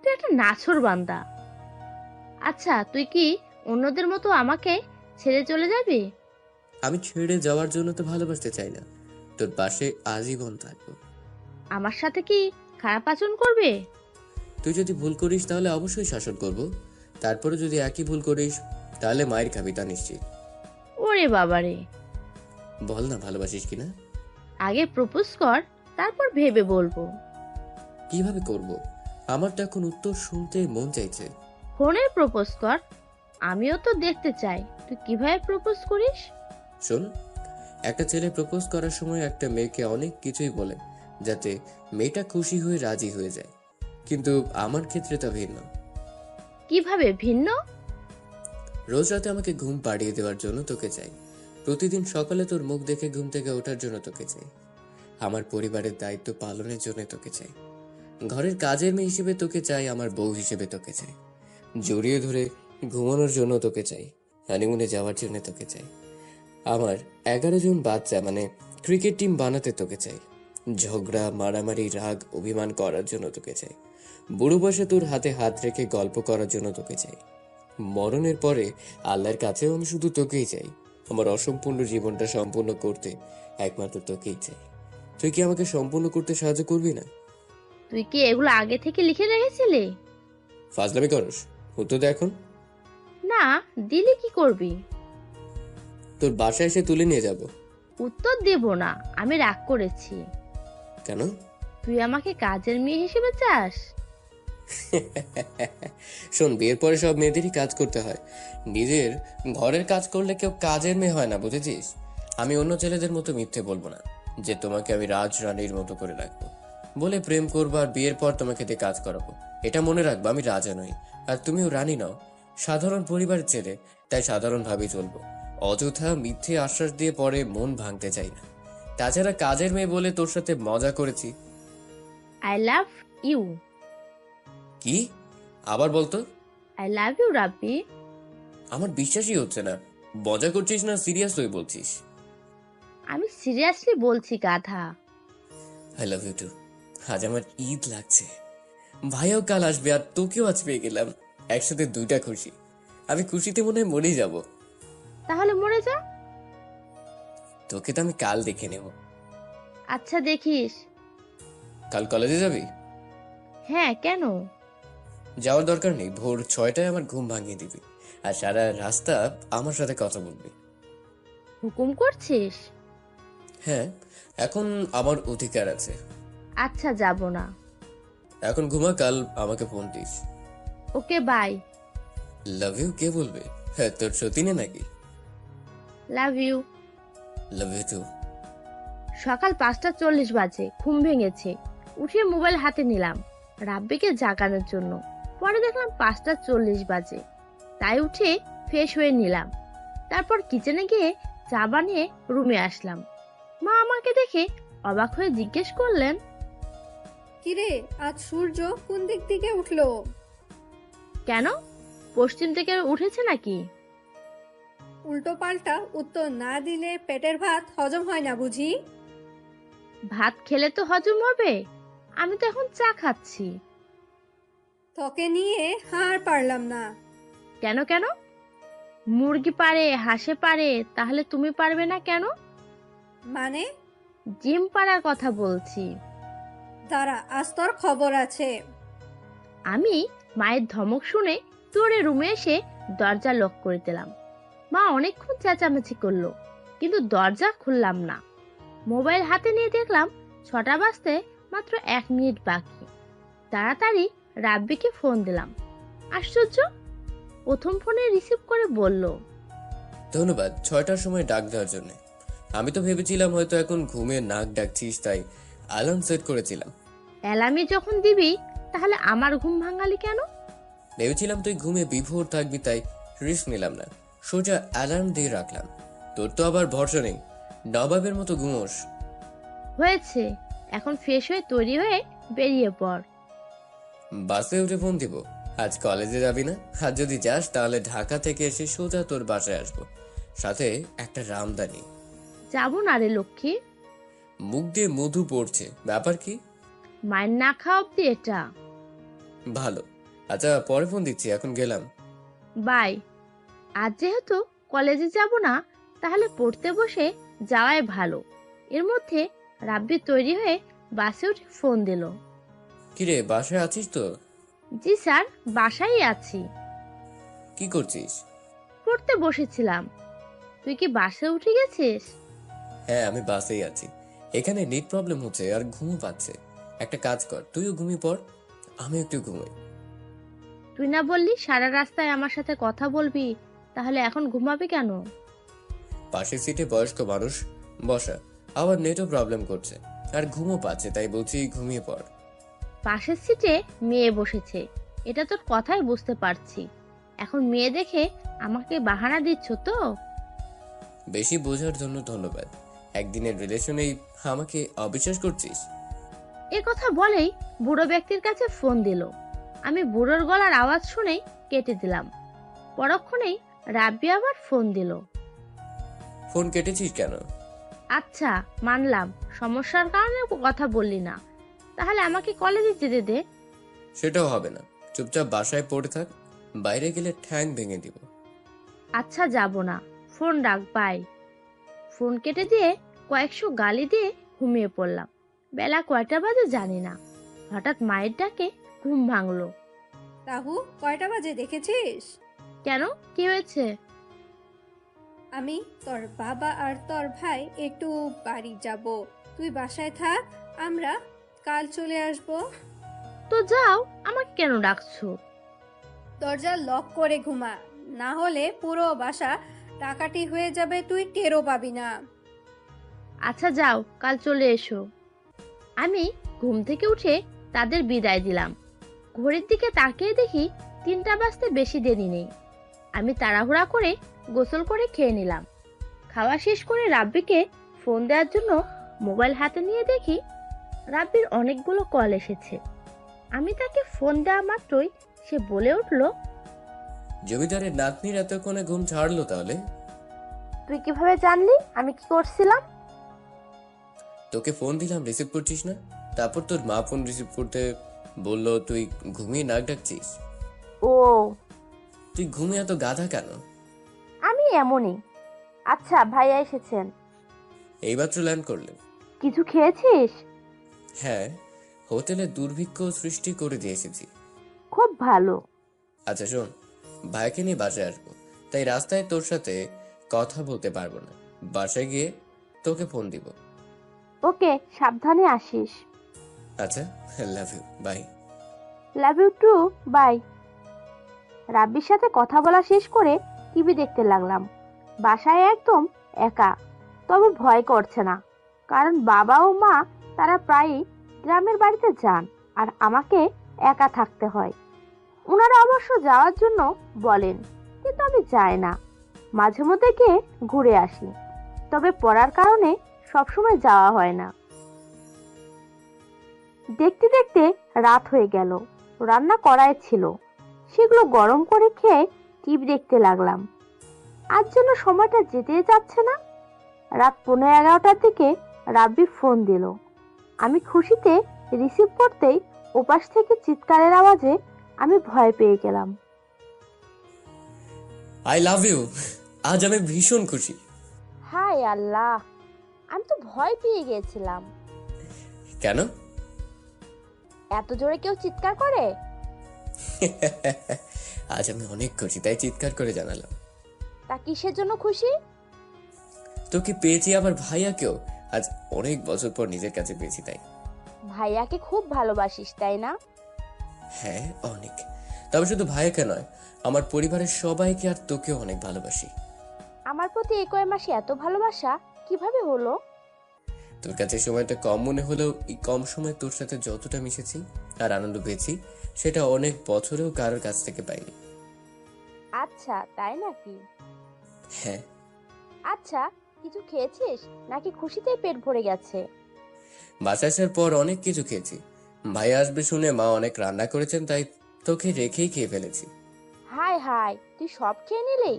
তুই একটা নাছোড় বান্দা। আচ্ছা, তুই কি অন্যদের মতো আমাকে ছেড়ে চলে যাবি? আমি ছেড়ে যাওয়ার জন্য তো ভালোবাসতে চাই না, তোর পাশে আজীবন থাকবো। আমার সাথে কি খারাপ আচরণ করবে? তুই যদি ভুল করিস তাহলে অবশ্যই শাসন করব, তারপরে যদি একই ভুল করিস তাহলে মায়ের খাবি, তা নিশ্চিত। ওরে বাবারে, বল না ভালোবাসিস কিনা। আগে প্রপোজ কর, তারপর ভেবে বলবো। কিভাবে করব? আমার তো এখন উত্তর শুনতে মন চাইছে। ফোনে প্রপোজ কর, আমিও তো দেখতে চাই তুই কিভাবে প্রপোজ করিস। শোন, একটা ছেলে প্রপোজ করার সময় একটা মেয়েকে অনেক কিছুই বলে, যাতে মেয়েটা খুশি হয়ে রাজি হয়ে যায়, কিন্তু আমার ক্ষেত্রে তা ভিন্ন। কিভাবে ভিন্ন? রোজ রাতে আমাকে ঘুম পাড়িয়ে দেওয়ার জন্য তোকে চাই, প্রতিদিন সকালে তোর মুখ দেখে ঘুম থেকে ওঠার জন্য তোকে চাই, আমার পরিবারের দায়িত্ব পালনের জন্য তোকে চাই, ঘরের কাজের মেয়ে হিসেবে তোকে চাই, আমার বউ হিসেবে তোকে চাই, জড়িয়ে ধরে ঘুমানোর জন্য তোকে চাই, হানিমুনে যাওয়ার জন্য তোকে চাই, আমার 11 জন বাচ্চা মানে ক্রিকেট টিম বানাতে তোকে চাই, ঝগড়া মারামারি রাগ অভিমান করার জন্য তোকে চাই, বুড়ো বয়সে তোর হাতে হাত রেখে গল্প করার জন্য তোকে চাই, মরণের পরে আল্লাহর কাছেও আমি শুধু তোকেই চাই, আমার অসম্পূর্ণ জীবনটা সম্পূর্ণ করতে একমাত্র তোকেই চাই। তুই কি আমাকে সম্পূর্ণ করতে সাহায্য করবি না? তুই কি এগুলো আগে থেকে লিখে রেখেছিলি? ফাজলামি করস? উত্তর দে এখন। না দিলি কি করবি? তোর বাসায় এসে তুলে নিয়ে যাব। উত্তর দেব না, আমি রাগ করেছি। কেন? তুই আমাকে কাজের মেয়ে হিসেবে চাস? শোন, বিয়ের পরে সব মেয়েদেরই কাজ করতে হয়, নিজের ঘরের কাজ করলে কেউ কাজের মেয়ে হয় না, বুঝেছিস? আমি অন্য ছেলেদের মতো মিথ্যে বলবো না যে তোমাকে আমি রাজ রানীর মতো করে রাখবো, বলে প্রেম করবো আর বিয়ের পর তোমাকে দিয়ে কাজ করাবো। এটা মনে রাখবো, আমি রাজা নই, আর তুমিও রানী নও, সাধারণ পরিবারের ছেলে, তাই সাধারণ ভাবেই চলবো। অযথা মিথ্যে আশ্বাস দিয়ে পরে মন ভাঙতে চাই না। তাছাড়া কাজের মেয়ে বলে তোর সাথে মজা করেছি। I love you. কি? আবার বলতো। I love you Rabbi. আমার বিশ্বাসই হচ্ছে না, মজা করছিস না সিরিয়াস হয়ে বলছিস? আমি সিরিয়াসলি বলছি গাধা। I love you too. আজ আমার ঈদ লাগছে, ভাইয়াও কাল আসবে আর তোকেও আজ পেয়ে গেলাম, একসাথে দুইটা খুশি। আমি খুশিতে মনে হয় মরেই যাব। তাহলে মরে যা। তোকে তো আমি কাল দেখে নেব। আচ্ছা দেখিস। কাল কলেজে যাবি? হ্যাঁ, কেন? যাওয়ার দরকার নেই, ভোর 6টায় আমার ঘুম ভাঙিয়ে দিবি, আর সারা রাস্তা আমার সাথে কথা বলবি। হুকুম করছিস? হ্যাঁ, এখন আমার অধিকার আছে। আচ্ছা যাব না। এখন ঘুমা, কাল আমাকে ফোন দিস। Okay bye. লাভ ইউ কে বলবে? হ্যাঁ, তোর সতীনে নাকি? Love you. Love you too. সকাল 5:40 বাজে, ঘুম ভেঙেছে। উঠে মোবাইল হাতে নিলাম রাব্বিকে জাগানোর জন্য। পরে দেখলাম 5:40 বাজে, তাই উঠে ফ্রেশ হয়ে নিলাম। তারপর কিচেনে গিয়ে চা বানিয়ে রুমে আসলাম। মা আমাকে দেখে অবাক হয়ে জিজ্ঞেস করলেন, কিরে, আজ সূর্য কোন দিক থেকে উঠলো? কেন, পশ্চিম থেকে উঠেছে নাকি? উল্টো পাল্টা উত্তর না দিলে পেটের ভাত হজম হয় না বুঝি? ভাত খেলে তো হজম হবে, আমি তো এখন চা খাচ্ছি। তোকে নিয়ে হার পারলাম না। কেন কেন? মুরগি পারে, হাঁসে পারে, তাহলে তুমি পারবে না কেন? মানে? জিম পাড়ার কথা বলছি। দাঁড়া, আজ তোর খবর আছে। আমি মায়ের ধমক শুনে তোরে রুমে এসে দরজা লক করে দিলাম। মা অনেকক্ষণ চেঁচামেচি করলো, কিন্তু দরজা খুললাম না। মোবাইল হাতে নিয়ে দেখলাম 6টা বাজতে মাত্র 1 মিনিট বাকি। তাড়াতাড়ি রাব্বিকে ফোন দিলাম। আশ্চর্য, প্রথম ফোনে রিসিভ করে বলল, ধন্যবাদ 6টার সময় ডাক দেওয়ার জন্য। আমি তো ভেবেছিলাম হয়তো এখন ঘুমে নাক ডাকছিস, তাই অ্যালার্ম সেট করেছিলাম। অ্যালার্মই যখন দিবি তাহলে আমার ঘুম ভাঙালি কেন? ভেবেছিলাম তুই ঘুমে বিভোর থাকবি, তাই রিস্ক নিলাম না, সোজা অ্যালার্ম দিয়ে রাখলাম। তোর তো আবার ভরসা নেই, নবাবের মতো ঘুমোস। হয়েছে, এখন ফ্রেশ হয়ে তৈরি হয়ে বেরিয়ে পড়। বাসে উঠে ফোন দিব। আজ কলেজে যাবি না? আর যদি যাস তাহলে ঢাকা থেকে এসে সোজা তোর বাসায় আসবো, সাথে একটা রামদানি। যাবো না রে লক্ষ্মী, মুখ দিয়ে মধু পড়ছে, ব্যাপার কি? মায়ের না খাওয়া অব্দি এটা। ভালো, আচ্ছা পরে ফোন দিচ্ছি, এখন গেলাম। বাই। আজ যেহেতু কলেজে যাব না, তাহলে পড়তে বসে যাওয়াই ভালো। এর মধ্যে রাব্বি তৈরি হয়ে বাসে উঠে ফোন দিল। কিরে, বাসায় আছিস তো? জি স্যার, বাসায় আছি। কি করছিস? পড়তে বসেছিলাম। তুই কি বাসে উঠে গেছিস? হ্যাঁ, আমি বাসেই আছি। এখানে নেট প্রবলেম হচ্ছে আর ঘুম পাচ্ছে। একটা কাজ কর, তুইও ঘুমিয়ে পড়, আমি একটু ঘুমাই। তুই না বললি সারা রাস্তায় আমার সাথে কথা বলবি, তাহলে এখন ঘুমাবি কেন? পাশের সিটে বয়স্ক মানুষ বসা, আবার নেটও প্রবলেম করছে আর ঘুমও পাচ্ছে, তাই বলছি ঘুমিয়ে পড়। পাশের সিটে মেয়ে বসেছে, এটা তোর কথাই বুঝতে পারছি। এখন মেয়ে দেখে আমাকে বাহানা দিচ্ছ তো? বেশি বোঝার জন্য ধন্যবাদ। একদিনের রিলেশনেই আমাকে অবিশ্বাস করছিস? এ কথা বলেই বুড়ো ব্যক্তির কাছে ফোন দিল। আমি বুড়োর গলার আওয়াজ শুনেই কেটে দিলাম। পরক্ষণেই রাব্বি আবার ফোন দিল। ফোন কেটেছিস কেন? আচ্ছা মানলাম, সমস্যার কারণে কথা বললি না, তাহলে আমাকে কলেজে যেতে দে। সেটাও হবে না, চুপচাপ বাসায় পড়ে থাক, বাইরে গেলে ঠ্যাং ভেঙে দিব। আচ্ছা যাব না, ফোন রাখ, বাই। ফোন কেটে দিয়ে কয়েকশো গালি দিয়ে ঘুমিয়ে পড়লাম। বেলা কয়টা বাজে জানি না, হঠাৎ মায়ের ডাকে ঘুম ভাঙলো। রাহু, কয়টা বাজে দেখেছিস? কেন, কি হয়েছে? আমি, তোর বাবা আর তোর ভাই একটু বাড়ি যাব। তুই বাসায় থাক, আমরা কাল চলে আসব। তো যাও, আমাকে কেন ডাকছো? দরজা লক করে ঘুমা, না হলে পুরো বাসা ডাকাতি হয়ে যাবে, তুই টেরও পাবি না। আচ্ছা যাও, কাল চলে এসো। আমি ঘুম থেকে উঠে তাদের বিদায় দিলাম। ঘড়ির দিকে তাকিয়ে দেখি 3টা বাজতে বেশি দেরি নেই। আমি তাড়াহুড়া করে গোসল করে খেয়ে নিলাম। খাওয়া শেষ করে রাব্বিকে ফোন দেওয়ার জন্য মোবাইল হাতে নিয়ে দেখি রাব্বির অনেকগুলো কল এসেছে। আমি তাকে ফোন দেওয়া মাত্রই সে বলে উঠল, জমিদারের নাতনির এতক্ষণে ঘুম ছাড়লো তাহলে? তুই কিভাবে জানলি আমি কি করছিলাম? তোকে ফোন দিলাম, রিসিভ করছিস না। তারপর তোর মা ফোন রিসিভ করতে বললো তুই ঘুমিয়ে নাক ডাকছিস। ও, তুই ঘুমে এত গাধা কেন? আমি এমনই। আচ্ছা ভাইয়া এসেছেন? এইমাত্র ল্যান্ড করলেন। কিছু খেয়েছিস? হ্যাঁ, হোটেলে দুর্ভিক্ষ সৃষ্টি করে দিয়ে এসেছি। খুব ভালো। আচ্ছা শোন, ভাইকে নিয়ে বাসায় আসবো, তাই রাস্তায় তোর সাথে কথা বলতে পারবো না। বাসায় গিয়ে তোকে ফোন দিব। ওকে, সাবধানে আসিস। আচ্ছা, love you, bye. Love you too, bye. রাব্বির সাথে কথা বলা শেষ করে টিভি দেখতে লাগলাম। বাসায় একদম একা, তবে ভয় করছে না, কারণ বাবা ও মা তারা প্রায়ই গ্রামের বাড়িতে যান আর আমাকে একা থাকতে হয়। ওনারা অবশ্য যাওয়ার জন্য বলেন, কিন্তু আমি যাই না। মাঝে মধ্যে গিয়ে ঘুরে আসি, তবে পড়ার কারণে সবসময় যাওয়া হয় না। দেখতে দেখতে রাত হয়ে গেল। রান্না করাই ছিল, সেগুলো গরম করে খেয়ে টিভি দেখতে লাগলাম। আজ যেন সময়টা যেতেই যাচ্ছে না। রাত 11:30টার দিকে রাব্বি ফোন দিল। আমি খুশিতে রিসিভ করতেই ওপাশ থেকে চিৎকারের আওয়াজে আমি ভয় পেয়ে গেলাম। I love you. আজ আমি ভীষণ খুশি। হায় আল্লাহ, আমি তো ভয় পেয়ে গিয়েছিলাম। কেন? এত জোরে কেউ চিৎকার করে? আজ আমি অনেক খুশি, তাই চিৎকার করে জানালাম। তা কিসের জন্য খুশি? তোকে পেয়েছি, আবার ভাইয়াকেও। আজ অনেক বছর পর নিজের কাছে পেয়েছি, তাই। ভাইয়াকে খুব ভালোবাসিস তাই না? হ্যাঁ, অনেক। তবে শুধু ভাইয়াকে নয়, আমার পরিবারের সবাইকে আর তোকেও অনেক ভালোবাসি। আমার প্রতি এই কয় মাসে এত ভালোবাসা কিভাবে হলো? তোর কাছে সময়টা কম মনে হলেও এই কম সময় তোর সাথে যতটা মিশেছি আর আনন্দ পেয়েছি, সেটা অনেক বছরেও কারোর কাছ থেকে পাইনি। আচ্ছা, তাই নাকি? হ্যাঁ। আচ্ছা, কিছু খেয়েছিস নাকি খুশিতেই পেট ভরে গেছে? বাসায় আসার পর অনেক কিছু খেয়েছি। ভাইয়া আসবে শুনে মা অনেক রান্না করেছেন, তাই তোকে রেখেই খেয়ে ফেলেছি। হায় হায়, তুই সব খেয়ে নিলি?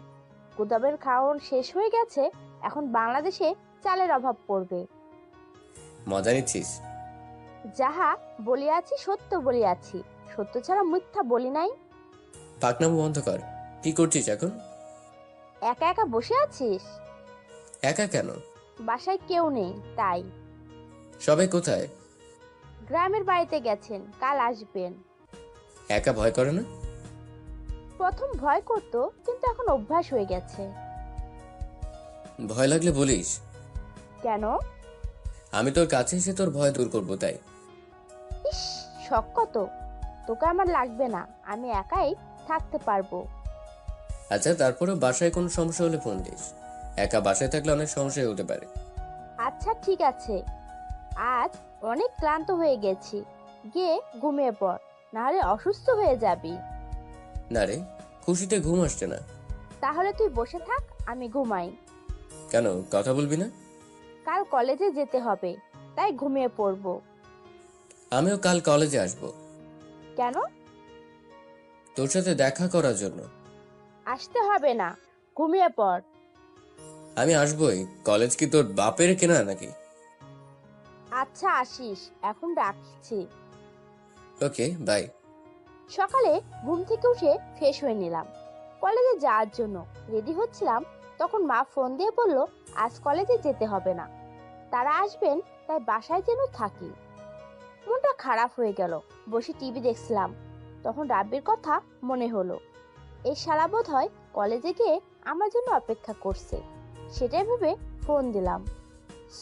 গুদামের খাওয়ার শেষ হয়ে গেছে, এখন বাংলাদেশে চালের অভাব পড়বে। মজা নিচ্ছিস? যাহা বলিয়াছি সত্য বলিয়াছি, সত্য ছাড়া মিথ্যা বলি নাই। পাকনামো বন্ধ কর। কি করছিস এখন? একা একা বসে আছিস? একা কেন? বাসায় কেউ নেই তাই। সবাই কোথায়? গ্রামের বাড়িতে গেছেন, কাল আসবেন। একা ভয় করে না? প্রথম ভয় করতো, কিন্তু এখন অভ্যাস হয়ে গেছে। ভয় লাগলে বলিস। কেন? আমি তোর কাছে এসে তোর ভয় দূর করবো, তাই। ইস, শখ কত! তোকে আমার লাগবে না, আমি একাই থাকতে পারবো। আচ্ছা, তারপরেও বাসায় কোনো সমস্যা হলে ফোন দিস। একা বাসায় থাকলে অনেক সমস্যা হতে পারে। আচ্ছা ঠিক আছে, আজ অনেক ক্লান্ত হয়ে গেছি, গিয়ে ঘুমিয়ে পড়, নাহলে অসুস্থ হয়ে যাবি। না রে, খুশিতে ঘুম আসছে না। তাহলে তুই বসে থাক, আমি ঘুমাই। কেন, কথা বলবি না? কাল কলেজে যেতে হবে, তাই ঘুমিয়ে পড়বো। আমিও কাল কলেজে আসবো। কেন? তোর সাথে দেখা করার জন্য। আসতে হবে না, ঘুমিয়ে পড়। আমি আসবোই। কলেজ কি তোর বাপের কেনা নাকি? আচ্ছা আসিস, এখন রাখছি। ওকে, বাই। সকালে ঘুম থেকে উঠে ফ্রেশ হয়ে নিলাম কলেজে যাওয়ার জন্য। রেডি হচ্ছিলাম, তখন মা ফোন দিয়ে বলল আজ কলেজে যেতে হবে না, তারা আসবেন, তাই বাসায় যেন থাকি। মনটা খারাপ হয়ে গেল। বসে টিভি দেখছিলাম, তখন রাব্বির কথা মনে হলো। এই শালা বোধ হয় কলেজে গিয়ে আমার জন্য অপেক্ষা করছে, সেটাই ভেবে ফোন দিলাম।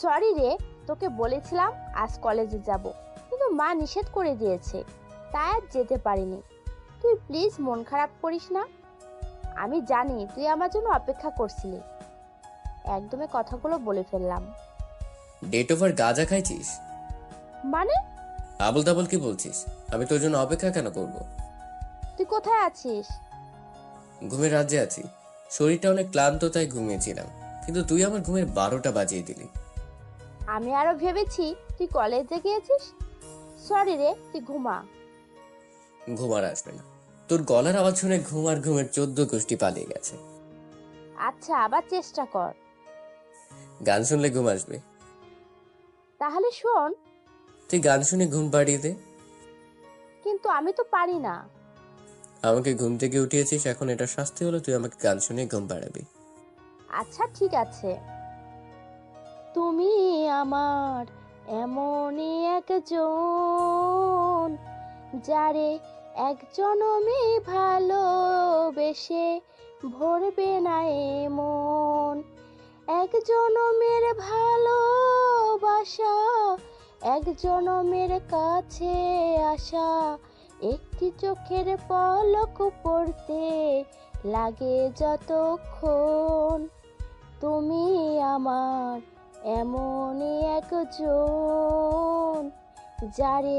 সরি রে, তোকে বলেছিলাম আজ কলেজে যাব, কিন্তু মা নিষেধ করে দিয়েছে, তাই আজ যেতে পারিনি। তুই প্লিজ মন খারাপ করিস না, আমি জানি তুই আমার জন্য অপেক্ষা করছিলি। একদমই কথাগুলো বলে ফেললাম। ডেট ওভার গাঁজা খাইছিস? মানে? আবল তাবল কি বলছিস? আমি তোর জন্য অপেক্ষা কেন করব? তুই কোথায় আছিস? ঘুমের রাজ্যে আছি। শরীরটা অনেক ক্লান্ত, তাই ঘুমিয়েছিলাম, কিন্তু তুই আমার ঘুমের 12টা বাজিয়ে দিলি। আমি আরো ভেবেছি তুই কলেজে গিয়েছিস। সরি রে, তুই ঘুমা। ঘুম আর আসবে না। তোর গলার আওয়াজ শুনে ঘুম আর ঘুমের 14 গোষ্ঠী পালিয়ে গেছে। আচ্ছা, আবার চেষ্টা কর। গান শুনলে ঘুম আসবে। তাহলে শোন। তুই গান শুনে ঘুম পাড়িয়ে দে। কিন্তু আমি তো পারি না। আমাকে ঘুম থেকে উঠিয়েছিস, এখন এটা শাস্তি হলো তুই আমাকে গান শুনে ঘুম পাড়াবি। আচ্ছা ঠিক আছে। তুমি আমার এমনই একজন, যারে এক জনমে ভালোবেসে ভরবে না এমন। এক জনমের ভালোবাসা, এক জনমের কাছে আসা, একটি চোখের পলক পড়তে লাগে যতক্ষণ। তুমি আমার এমনই একজন, যারে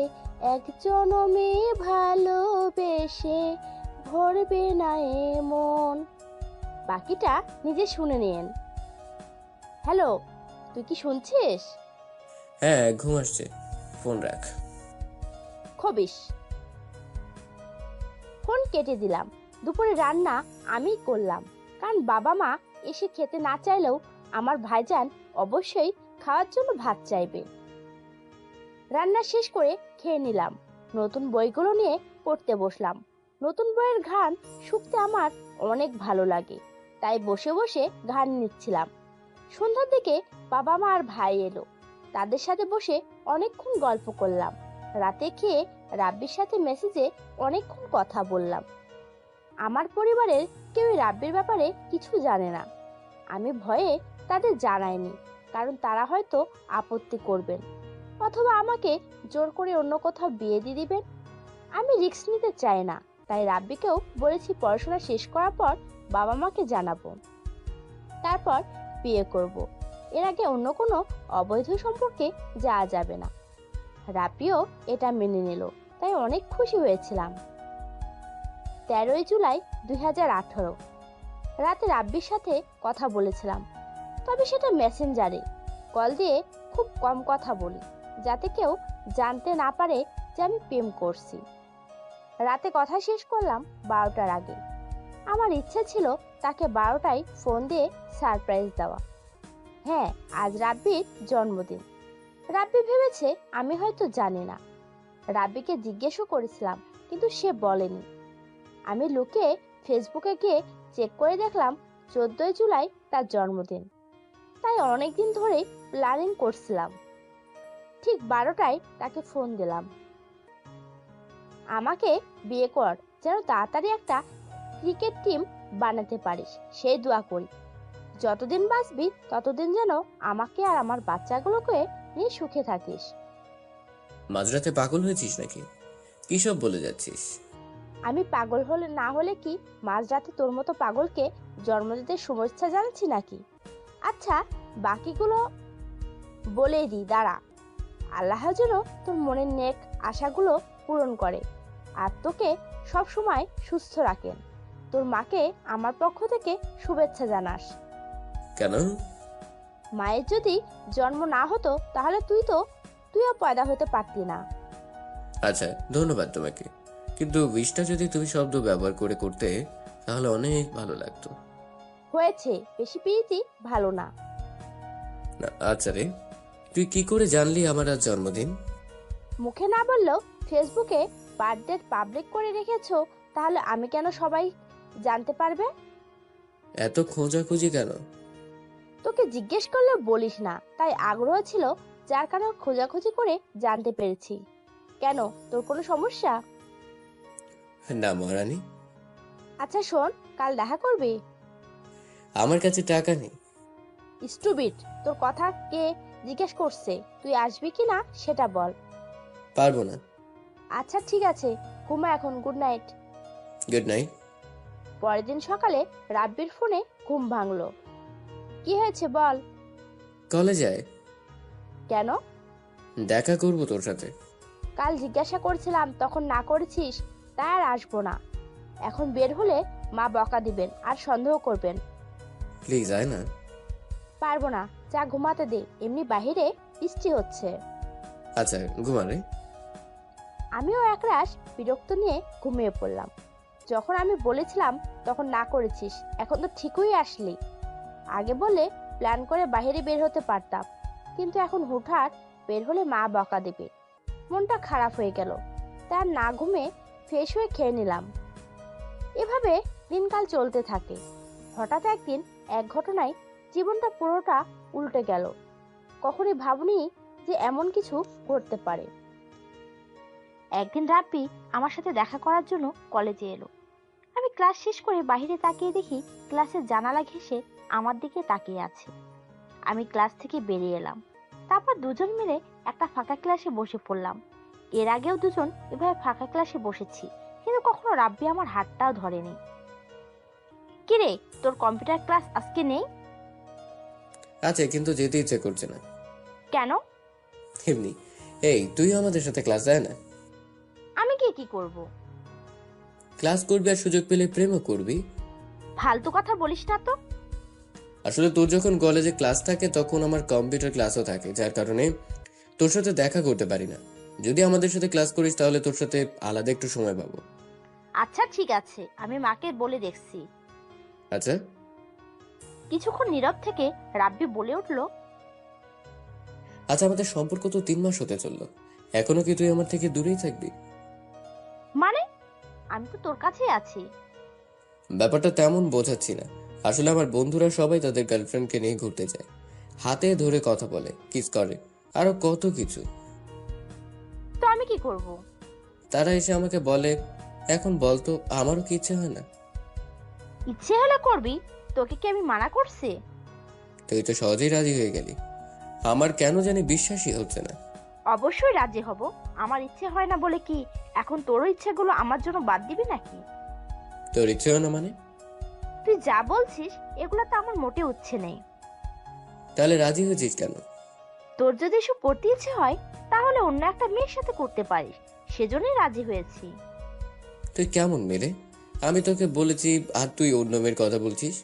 এক জনমে ভালোবেসে ধরবে না এমন। বাকিটা নিজে শুনে নিন। হ্যালো, তুই কি শুনছিস? হ্যাঁ, ঘুম আসছে, ফোন রাখ। খবিস। ফোন কেটে দিলাম। দুপুরে রান্না আমিই করলাম, কারণ বাবা মা এসে খেতে না চাইলেও আমার ভাইজান অবশ্যই খাওয়ার জন্য ভাত চাইবে। রান্না শেষ করে খেয়ে নিলাম। নতুন বইগুলো নিয়ে পড়তে বসলাম। নতুন বইয়ের ঘ্রাণ শুকতে আমার অনেক ভালো লাগে, তাই বসে বসে ঘ্রাণ নিচ্ছিলাম। সন্ধ্যার দিকে বাবা মা আর ভাই এলো। তাদের সাথে বসে অনেকক্ষণ গল্প করলাম। রাতে খেয়ে রাব্বির সাথে মেসেজে অনেকক্ষণ কথা বললাম। আমার পরিবারের কেউই রাব্বির ব্যাপারে কিছু জানে না। আমি ভয়ে তাদের জানাইনি, কারণ তারা হয়তো আপত্তি করবেন অথবা আমাকে জোর করে অন্য কোথাও বিয়ে দিয়ে দিবেন। আমি রিস্ক নিতে চাই না, তাই রাব্বিকেও বলেছি পড়াশোনা শেষ করার পর বাবা মাকে জানাবো, তারপর বিয়ে করব। এর আগে অন্য কোনো অবৈধ সম্পর্কে যাওয়া যাবে না। রাব্বিও এটা মেনে নিল, তাই অনেক খুশি হয়েছিলাম। 13ই জুলাই 2018 রাতে রাব্বির সাথে কথা বলেছিলাম, তবে সেটা মেসেঞ্জারে। কল দিয়ে খুব কম কথা বলি, যাতে কেউ জানতে না পারে যে আমি প্রেম করছি। রাতে কথা শেষ করলাম 12টার আগে। আমার ইচ্ছে ছিল তাকে 12টায় ফোন দিয়ে সারপ্রাইজ দেওয়া। হ্যাঁ, আজ রাব্বির জন্মদিন। রাব্বি ভেবেছে আমি হয়তো জানি না। রাব্বিকে জিজ্ঞেসও করেছিলাম, কিন্তু সে বলেনি। আমি লুকিয়ে ফেসবুকে গিয়ে চেক করে দেখলাম 14ই জুলাই তার জন্মদিন। তাই অনেকদিন ধরে প্ল্যানিং করছিলাম। ঠিক 12টায় তাকে ফোন দিলাম। আমাকে বিয়ে কর, যেন তাড়াতাড়ি একটা ক্রিকেট টিম বানাতে পারিস, সেই দোয়া করি। যতদিন বাঁচবি ততদিন যেন আমাকে আর আমার বাচ্চাগুলোকে নিয়ে সুখে থাকিস। মাঝরাতে পাগল হয়েছিস নাকি? কি সব বলে যাচ্ছিস? আমি পাগল হলে না হলে কি মাঝরাতে তোর মতো পাগলকে জন্মদিনের শুভেচ্ছা জানাচ্ছি নাকি? আচ্ছা, বাকিগুলো বলেই দিই, দাঁড়া। আল্লাহ যেন তোর মনের নেক আশাগুলো পূরণ করে আর তোকে সব সময় সুস্থ রাখেন। তোর মাকে আমার পক্ষ থেকে শুভেচ্ছা জানাস। কেন? মায়ের যদি জন্ম না হতো তাহলে তুইও পয়দা হতে পারতি না। আচ্ছা, ধন্যবাদ তোমাকে, কিন্তু উইশটা যদি তুমি শব্দ ব্যবহার করে করতে তাহলে অনেক ভালো লাগতো। হয়েছে, বেশি পিরিতি ভালো না। না, আচ্ছা রে, তুই কি করে জানলি আমার আজ জন্মদিন? মুখে না বললেও ফেসবুকে বার্থডে পাবলিক করে রেখেছো, তাহলে আমি কেন সবাই জানতে পারবে? এত খোঁজাখুঁজি কেন? তোকে জিজ্ঞেস করলে বলিস না, তাই আগ্রহ ছিল, যার কারণে খোঁজাখুঁজি করে জানতে পেরেছি। কেন, তোর কোনো সমস্যা? না মহারানী। আচ্ছা শোন, কাল দেখা করবি? আমার কাছে টাকা নেই। স্টুপিড, তোর কথা কে জিজ্ঞেস করছে? তুই আসবি কি না সেটা বল। পারবো না। আচ্ছা ঠিক আছে, ঘুমা এখন, গুড নাইট। Good night. পরের দিন সকালে রাব্বির ফোনে ঘুম ভাঙলো। কি হয়েছে বল। কলেজায় কেন? দেখা করবো তোর সাথে। কাল জিজ্ঞাসা করছিলাম, তখন না করেছিস, তাই আর আসবো না। এখন বের হলে মা বকা দিবেন আর সন্দেহ করবেন। প্লিজ আয় না। পারবো না, যা ঘুমাতে দে, এমনি বাহিরে বৃষ্টি হচ্ছে। আচ্ছা, ঘুমা রে। আমিও একরাশ বিরক্ত নিয়ে ঘুমিয়ে পড়লাম। যখন আমি বলেছিলাম তখন না করেছিস, এখন তো ঠিকই আসলি। আগে বলে প্ল্যান করে বাইরে বের হতে পারতাম, কিন্তু এখন হুটহাট বের হলে মা বকা দেবে। মনটা খারাপ হয়ে গেল, তার না ঘুমে ফ্রেশ হয়ে খেয়ে নিলাম। এভাবে দিনকাল চলতে থাকে। হঠাৎ একদিন এক ঘটনায় জীবনটা পুরোটা উল্টে গেল। কখনই ভাবনি যে এমন কিছু ঘটতে পারে। একদিন রাব্বি আমার সাথে দেখা করার জন্য কলেজে এলো। আমি ক্লাস শেষ করে বাইরে তাকিয়ে দেখি ক্লাসের জানালা ঘেঁষে আমার দিকে তাকিয়ে আছে। আমি ক্লাস থেকে বেরিয়ে এলাম। তারপর দুজন মিলে একটা ফাঁকা ক্লাসে বসে পড়লাম। এর আগেও দুজন এভাবে ফাঁকা ক্লাসে বসেছি, কিন্তু কখনো রাব্বি আমার হাতটাও ধরেনি। কিরে, তোর কম্পিউটার ক্লাস আজকে নেই? আচ্ছা, কিন্তু যেতে ইচ্ছে করছে না। কেন? এমনি। এই, তুই আমাদের সাথে ক্লাস যায় না? আমি গিয়ে কি করব? ক্লাস করবি আর সুযোগ পেলে প্রেমও করবি। ফালতু কথা বলিস না তো। আসলে তোর যখন কলেজে ক্লাস থাকে তখন আমার কম্পিউটার ক্লাসও থাকে, যার কারণে তোর সাথে দেখা করতে পারি না। যদি আমাদের সাথে ক্লাস করিস তাহলে তোর সাথে আলাদা একটু সময় পাবো। আচ্ছা ঠিক আছে, আমি মাকে বলে দেখছি। আচ্ছা, কিছুক্ষণ নীরব থেকে রাব্বি বলে উঠল, আচ্ছা আমাদের সম্পর্ক তো 3 মাস হতে চললো, এখনো কি তুই আমার থেকে দূরেই থাকবি? মানে আমি তো তোর কাছেই আছি। ব্যাপারটা তেমন বোঝাচ্ছি না। আসলে আমার বন্ধুরা সবাই তাদের গার্লফ্রেন্ডকে নিয়ে ঘুরতে যায়, হাতে ধরে কথা বলে, কিস করে, আরো কত কিছু। তো আমি কি করব? তারা এসে আমাকে বলে, এখন বলতো আমারও কি ইচ্ছে হয় না? ইচ্ছে হলে করবি, তোকে কি আমি মানা করছি? তুই তো সহজেই রাজি হয়ে গেলি, আমার কেন জানি বিশ্বাসই হচ্ছে না। অবশ্যই রাজি হব। আমার ইচ্ছে হয় না বলে কি এখন তোরও ইচ্ছেগুলো আমার জন্য বাদ দিবি নাকি? তোর ইচ্ছে হয় না মানে? তুই যা বলছিস এগুলো তো আমার মোটে ইচ্ছে নেই। তাহলে রাজি হয়েছিস কেন? তোর যদি এসব করতে ইচ্ছে হয় তাহলে অন্য একটা মেয়ের সাথে করতে পারিস, সেজন্যই রাজি হয়েছি। তুই কেমন মেরে? আমি তোকে বলেছি আর তুই অন্য মেয়ের কথা বলছিস।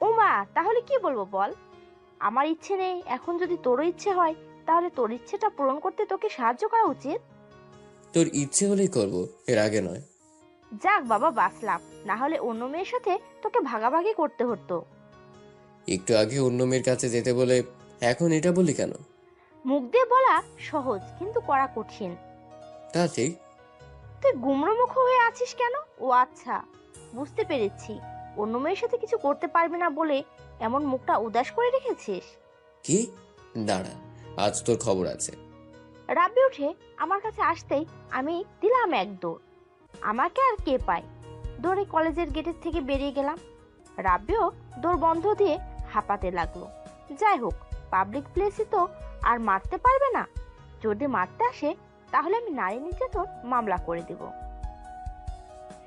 ও মা, তাহলে কি বলবো বল? আমার ইচ্ছে নেই, এখন যদি তোরও ইচ্ছে হয় তাহলে তোর ইচ্ছেটা পূরণ করতে তোকে সাহায্য করা উচিত। তোর ইচ্ছে হলেই করব, এর আগে নয়। যাক বাবা, বাঁচলাম, না হলে অন্য মেয়ের সাথে তোকে ভাগাভাগি করতে হতো। একটু আগে অন্য মেয়ের কাছে যেতে বলে এখন এটা বলি কেন? মুখ দিয়ে বলা সহজ কিন্তু করা কঠিন। তা ঠিক। তুই গুমড়োমুখ হয়ে আছিস কেন? ও আচ্ছা, বুঝতে পেরেছি, অন্য মেয়ের সাথে কিছু করতে পারবি না বলে এমন মুখটা উদাস করে রেখেছিস। কি? দাঁড়া, আজ তোর খবর আছে। রাব্বি উঠে আমার কাছে আসতেই আমি দিলাম এক দৌড়। আমাকে আর কে পায়, দৌড়ে কলেজের গেটের থেকে বেরিয়ে গেলাম। রাব্বিও দৌড় বন্ধ দিয়ে হাঁপাতে লাগলো। যাই হোক, পাবলিক প্লেসে তো আর মারতে পারবে না। যদি মারতে আসে তাহলে আমি নারী নির্যাতন মামলা করে দেব।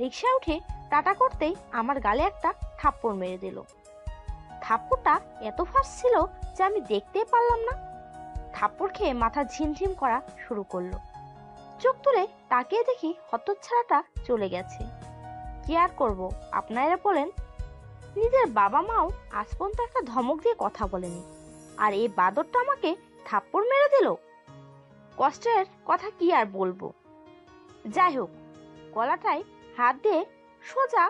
রিকশায় উঠে টাটা করতেই আমার গালে একটা থাপ্পড় মেরে দিল। থাপ্পড়টা এত ফাস্ট ছিল যে আমি দেখতেই পারলাম না। থাপ্পড় খেয়ে মাথা ঝিমঝিম করা শুরু করলো। চোখ তুলে তাকিয়ে দেখি হতচ্ছাড়াটা চলে গেছে। কি আর করবো, আপনারা বলেন। নিজের বাবা মাও আজ পর্যন্ত একটা ধমক দিয়ে কথা বলেনি, আর এই বাদরটা আমাকে থাপ্পড় মেরে দিল। কষ্টের কথা কি আর বলবো। যাই হোক, গলাটায় হাত দিয়ে সোজা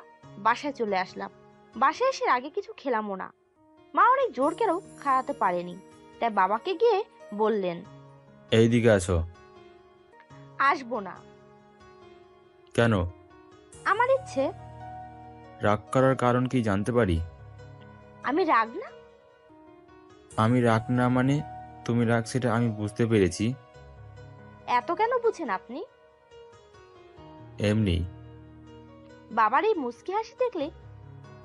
বাসায় চলে আসলাম। বাসায় এসে আগে কিছু খেলামও না। মা অনেক জোর করেও খাওয়াতে পারেনি, তাই বাবাকে গিয়ে বললেন, এইদিকে আসো। আসবো না। কেন? আমার ইচ্ছে। রাগ করার কারণ কি জানতে পারি? আমি রাগ না। আমি রাগ না মানে তুমি রাগ, সেটা আমি বুঝতে পেরেছি। এত কেন বুঝেন আপনি? এমনি। বাবার এই মুচকি হাসি দেখলে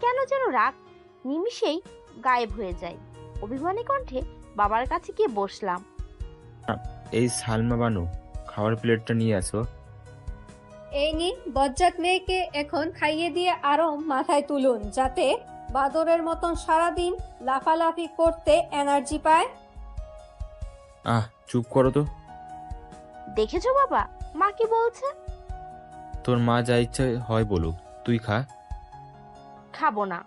কেন যেন রাগ নিমিষেই গায়েব হয়ে যায়। অভিমানী কণ্ঠে বাবার কাছে গিয়ে বসলাম। এই সালমা বানু, খাবার প্লেটটা নিয়ে আসো। এই নিন, বজ্জাত মেয়েকে এখন খাইয়ে দিয়ে আরো মাথায় তুলুন, যাতে বাদরের মতন সারাদিন লাফালাফি করতে এনার্জি পায়। চুপ করো তো। দেখেছো বাবা, মা কি বলছে? তোর মা যা ইচ্ছে হয় বলুক, তুই খা। খাবো না।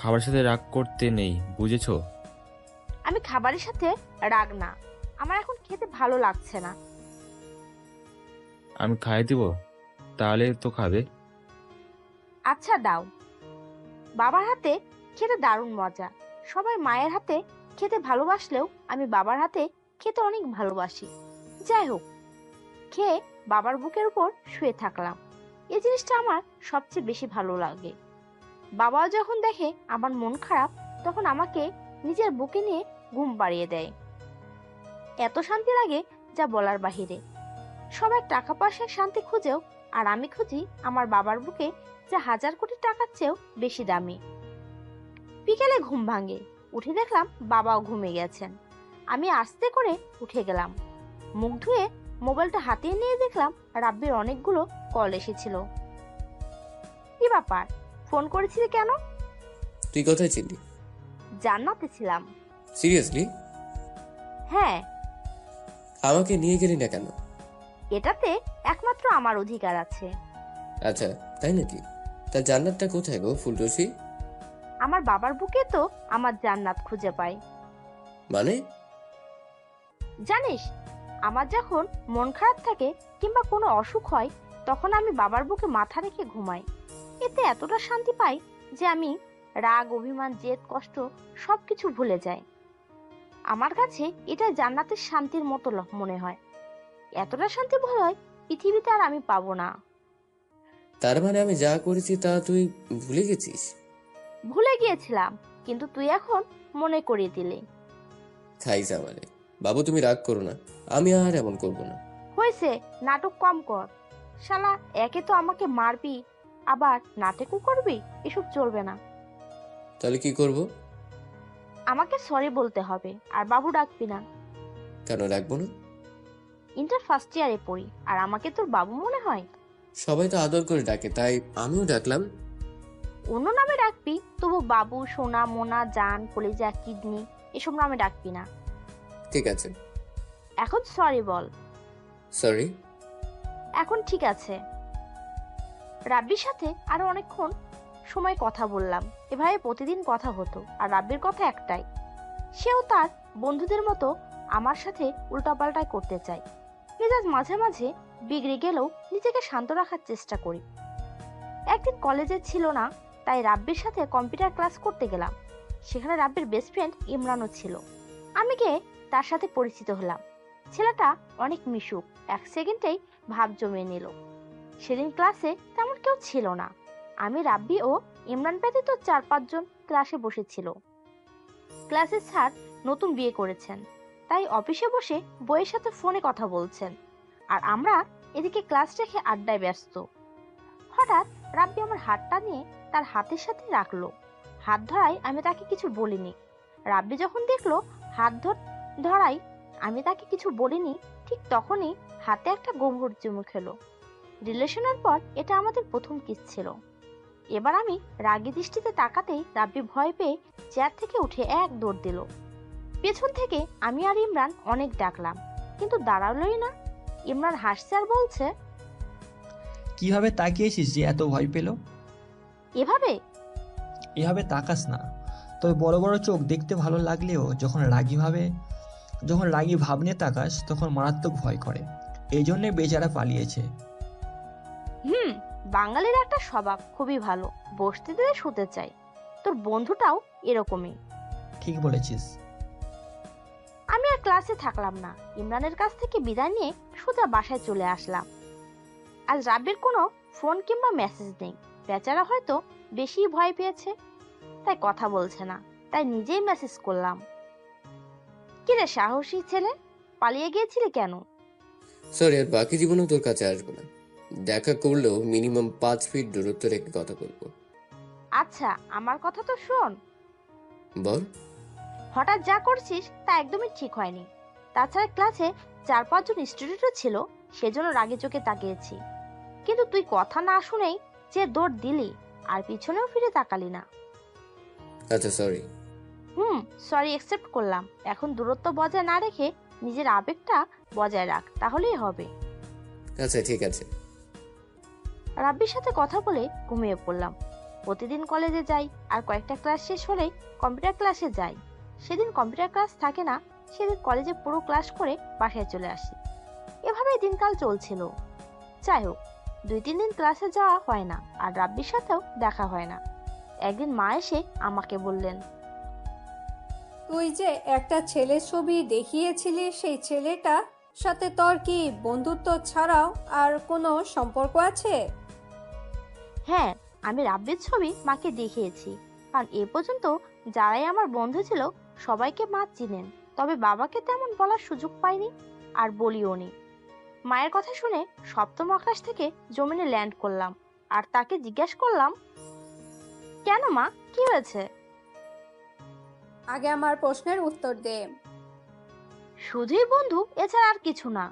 খাবার সাথে রাগ করতে নেই, বুঝেছো? আমি খাবারের সাথে রাগ না, আমার এখন খেতে ভালো লাগছে না। আমি খাইয়ে দিব, তাহলে তো খাবে। আচ্ছা দাও। বাবার হাতে খেতে দারুণ মজা। সবাই মায়ের হাতে খেতে ভালোবাসলেও আমি বাবার হাতে খেতে অনেক ভালোবাসি। যাই হোক, খেয়ে বাবার বুকের উপর শুয়ে থাকলাম। এই জিনিসটা আমার সবচেয়ে বেশি ভালো লাগে। বাবাও যখন দেখে আমার মন খারাপ, তখন আমাকে নিজের বুকে নিয়ে ঘুম পাড়িয়ে দেয়। এত শান্তি লাগে যা বলার বাহিরে। সবাই টাকা পয়সার শান্তি খুঁজেও আর আমি খুঁজি আমার বাবার বুকে, যা হাজার কোটি টাকার চেয়েও বেশি দামি। বিকেলে ঘুম ভাঙে, উঠে দেখলাম বাবাও ঘুমিয়ে গেছেন। আমি আস্তে করে উঠে গেলাম। মুখ ধুয়ে মোবাইলটা হাতিয়ে নিয়ে দেখলাম রাব্বির অনেকগুলো কল এসেছিল। কি ব্যাপার, ফোন করেছিলি কেন? তুই কোথায় ছিলি? জান্নাতে ছিলাম। সিরিয়াসলি? হ্যাঁ। আমাকে নিয়ে গেলি না কেন? এটাতে একমাত্র আমার অধিকার আছে। আচ্ছা, তাই নাকি? তা জান্নাতটা কোথায় গো ফুলটুসি? আমার বাবার বুকে তো আমার জান্নাত খুঁজে পাই। মানে? জানিস, আমার যখন মন খারাপ থাকে কিংবা কোনো অসুখ হয়, তখন আমি বাবার বুকে মাথা রেখে ঘুমাই। এতে এতটা শান্তি পাই যে আমি রাগ, অভিমান, জেদ, কষ্ট সবকিছু ভুলে যাই। আমার কাছে এটা জান্নাতের শান্তির মতো মনে হয়। এতটা শান্তি মনে হয় পৃথিবীতে আর আমি পাবো না। তার মানে আমি যা করেছি তা তুই ভুলে গেছিস? ভুলে গিয়েছিলাম, কিন্তু তুই এখন মনে করিয়ে দিলে। খাইস আমারে। বাবু তুমি রাগ করো না, আমি আর এমন করব না। হয়েছে, নাটক কম কর। শালা, একে তো আমাকে মারবি, আবার নাটকও করবি। এসব চলবে না। তাহলে কি করব? আমাকে সরি বলতে হবে, আর বাবু ডাকবি না। কেন রাখবো না? ইন্টার ফার্স্ট ইয়ারে পড়ি, আর আমাকে তোর বাবু মনে হয়? সবাই তো আদর করে ডাকে, তাই আমিও ডাকলাম। অন্য নামে ডাকবি, তবু বাবু, সোনা, মোনা, জান, কলিজা, কিডনি এসব নামে ডাকবি না। ঠিক আছে। এখন সরি বল। সরি। এখন ঠিক আছে। রাব্বির সাথে আরো অনেকক্ষণ সময় কথা বললাম। এভাবে প্রতিদিন কথা হতো, আর রাব্বির কথা একটাই, সেও তার বন্ধুদের মতো আমার সাথে উল্টাপাল্টা করতে চায়। মেজাজ মাঝে মাঝে বিগড়ে গেলেও নিজেকে শান্ত রাখার চেষ্টা করি। একদিন কলেজে ছিল না, তাই রাব্বির সাথে কম্পিউটার ক্লাস করতে গেলাম। সেখানে রাব্বির বেস্ট ফ্রেন্ড ইমরানও ছিল। আমি গিয়ে তার সাথে পরিচিত হলাম। ছেলেটা অনেক মিশুক, এক সেকেন্ডেই ভাব জমিয়ে নিল। সেদিন ক্লাসে তেমন কেউ ছিল না। আমি, রাব্বি ও ইমরান ব্যতীত 4-5 জন ক্লাসে বসেছিল। ক্লাসের স্যার নতুন বিয়ে করেছেন, তাই অফিসে বসে বইয়ের সাথে ফোনে কথা বলছেন, আর আমরা এদিকে ক্লাস রেখে আড্ডায় ব্যস্ত। হঠাৎ রাব্বি আমার হাতটা নিয়ে তার হাতের সাথে রাখলো। হাত ধরাই আমি তাকে কিছু বলিনি। রাব্বি যখন দেখলো হাত ধরাই আমি তাকে কিছু বলিনি, ঠিক তখনই হাতে একটা গভীর চুমু খেলো। রিলেশনের পর এটা আমাদের প্রথম কিস ছিল। এবার আমি রাগী দৃষ্টিতে তাকাতেই রাব্বি ভয় পেয়ে চেয়ার থেকে উঠে এক দৌড় দিল। পেছন থেকে আমি আর ইমরান অনেক ডাকলাম, কিন্তু দাঁড়ালোই না। ইমরান হাসছে আর বলছে, কিভাবে তাকিয়েছিস যে এত ভয় পেল? এভাবে এভাবে তাকাস না। তবে বড় বড় চোখ দেখতে ভালো লাগলেও যখন রাগী ভাব নিয়ে তাকাস তখন মারাত্মক ভয় করে। এই জন্যে বেচারা পালিয়েছে। বাঙালির একটা স্বভাব খুবই ভালো, বসতে দিলে শুতে চাই। তোর বন্ধুটাও এরকমই। ঠিক বলেছিস। আমি আর ক্লাসে থাকলাম না। ইমরানের কাছ থেকে বিদায় নিয়ে সোজা বাসায় চলে আসলাম। আজ রাব্বির কোনো ফোন কিংবা মেসেজ নেই। বেচারা হয়তো বেশি ভয় পেয়েছে, তাই কথা বলছে না। তাই নিজেই মেসেজ করলাম, কিরে সাহসী ছেলে, পালিয়ে গিয়েছিলি কেন? সরি, আর বাকি জীবনেও তোর কাছে আসবো না। দেখা করলেও মিনিমাম 5 ফিট দূরত্ব রেখে কথা বলবো। আচ্ছা, আমার কথা তো শোন। বল। হঠাৎ যা করছিস তা একদমই ঠিক হয়নি। তাছাড়া ক্লাসে 4-5 জন স্টুডেন্টও ছিল, সেজন্য রাগে চোখে তাকিয়েছি। কিন্তু তুই কথা না শুনেই যে দৌড় দিলি, আর পিছনেও ফিরে তাকালি না। আচ্ছা সরি। সরি অ্যাকসেপ্ট করলাম। এখন দূরত্ব বজায় না রেখে নিজের আবেগটা বজায় রাখ, তাহলেই হবে। আচ্ছা ঠিক আছে। রাব্বির সাথে কথা বলে ঘুমিয়ে পড়লাম। প্রতিদিন কলেজে যাই, আর কয়েকটা ক্লাস শেষ হলেই কম্পিউটার ক্লাসে যাই। সেদিন কম্পিউটার ক্লাস থাকে না, সেদিন কলেজে পুরো ক্লাস করে বাসায় চলে আসি। এভাবেই দিনকাল চলছিল। যাই হোক, 2-3 দিন ক্লাসে যাওয়া হয় না, আর রাব্বির সাথেও দেখা হয় না। একদিন মা এসে আমাকে বললেন, তুই যে একটা ছেলের ছবি দেখিয়েছিলি, সেই ছেলেটার সাথে তোর কি বন্ধুত্ব ছাড়াও আর কোনো সম্পর্ক আছে? হ্যাঁ, আমি রাব্বির ছবি মাকে দেখিয়েছি, কারণ এ পর্যন্ত যারাই আমার বন্ধু ছিল সবাইকে মা চিনেন, তবে বাবাকে তেমন বলার সুযোগ পাইনি, আর বলিও নি। মায়ের কথা শুনে সপ্তম আকাশ থেকে জমিনে ল্যান্ড করলাম, আর তাকে জিজ্ঞাসা করলাম, কেন মা, কি হয়েছে? আগে আমার প্রশ্নের উত্তর দে। শুধুই বন্ধু, এছাড়া আর কিছু না।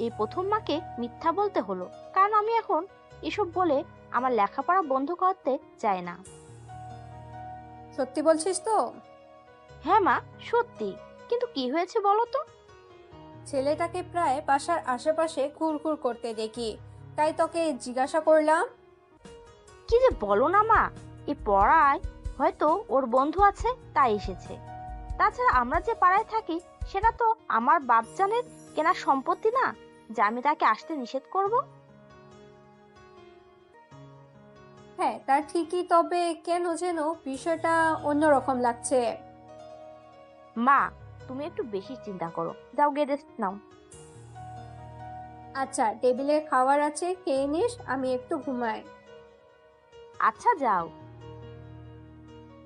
এই প্রথম মাকে মিথ্যা বলতে হলো, কারণ আমি এখন এসব বলে আমার লেখাপড়া বন্ধ করতে চাই না। সত্যি বলছিস তো? হ্যাঁ মা, সত্যি। কিন্তু কি হয়েছে বলো তো? ছেলেটাকে প্রায় বাসার আশেপাশে ঘুরঘুর করতে দেখি, তাই তোকে জিজ্ঞাসা করলাম। কি যে বলো না মা, এই পড়ায় হয়তো ওর বন্ধু আছে তাই এসেছে। তাছাড়া আমরা যে পাড়ায় থাকি সেটা তো আমার বাপজানের কেনা সম্পত্তি না যে আমি তাকে আসতে নিষেধ করব। হ্যাঁ তা ঠিকই, তবে কেন যেন বিষয়টা অন্যরকম লাগছে। মা, তুমি একটু বেশি চিন্তা করো, যাও গিয়ে রেস্ট নাও। আচ্ছা, টেবিলে খাবার আছে, খেয়ে নিস, আমি একটু ঘুমাই। আচ্ছা যাও।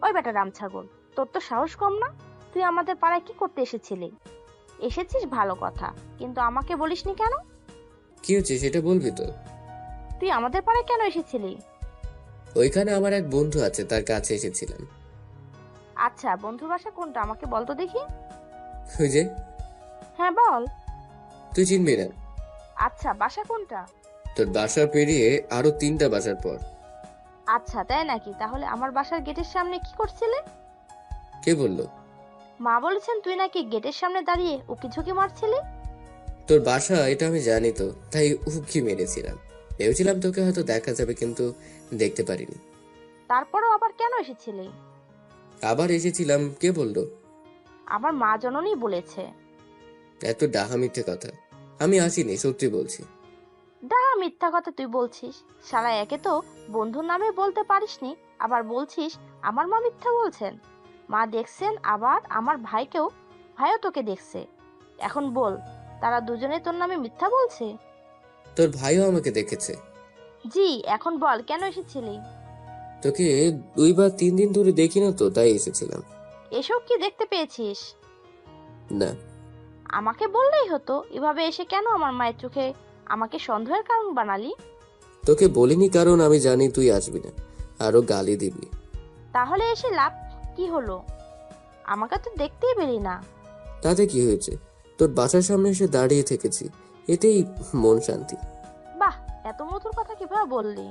ওই বেটা রামছাগল, তোর তো সাহস কম না? তুই আমাদের পাড়ায় কি করতে এসেছিলি? এসেছিস ভালো কথা, কিন্তু আমাকে বলিসনি কেন? কি হচ্ছে সেটা বলবি তো? তুই আমাদের পাড়ায় কেন এসেছিলি? ওইখানে আমার এক বন্ধু আছে, তার কাছে এসেছিলাম। আচ্ছা, বন্ধুর বাসা কোনটা আমাকে বল তো দেখি। ওই যে। হ্যাঁ বল। তুই চিনবি না। আচ্ছা, বাসা কোনটা? তোর বাসা পেরিয়ে আরো 3টা বাসার পর। আচ্ছা তাই নাকি? তাহলে আমার বাসার গেটের সামনে কি করছিলে? কে বললো? মা বলেছেন তুই নাকি গেটের সামনে দাঁড়িয়ে উকি ঝুঁকি মারছিলি। তোর বাসা এটা আমি জানি তো, তাই উকি মেরেছিলাম। ভেবেছিলাম তোকে হয়তো দেখা যাবে, কিন্তু দেখতে পারিনি। তারপরেও আবার কেন এসেছিলি? আবার এসেছিলাম। কে বললো? আমার মা জননী বলেছে। এত ডাহা মিথ্যে কথা। আমি আসিনি, সত্যি বলছি। ডাহা মিথ্যা কথা তুই বলছিস? শালা, একে তো বন্ধুর নামে বলতে পারিসনি, আবার বলছিস আমার মা মিথ্যা বলছেন। মা দেখছেন, আবার আমার ভাইও তোকে দেখছে। এখন বল, তারা দুজনে তোর নামে মিথ্যা বলছে? তোর ভাইও আমাকে দেখেছে। জি, এখন বল কেন এসেছিলি? তোকে 2 বা 3 দিন ধরে দেখি না তো, তাই এসেছিলাম। এসব কি দেখতে পেয়েছিস? না। আমাকে বললেই হতো। এভাবে এসে কেন আমার মায়ের চোখে আমাকে সন্দেহের কারণ বানালি? তোকে বলিনি কারণ আমি জানি তুই আসবি না, আরো গালি দিবি। তাহলে এসে লাভ কি হলো? আমাকে তো দেখতেই পেলি না। তাতে কি হয়েছে? তোর বাসার সামনে এসে দাঁড়িয়ে থেকেছি, এতেই মন শান্তি। বাহ, এত মধুর কথা কিভাবে বললি?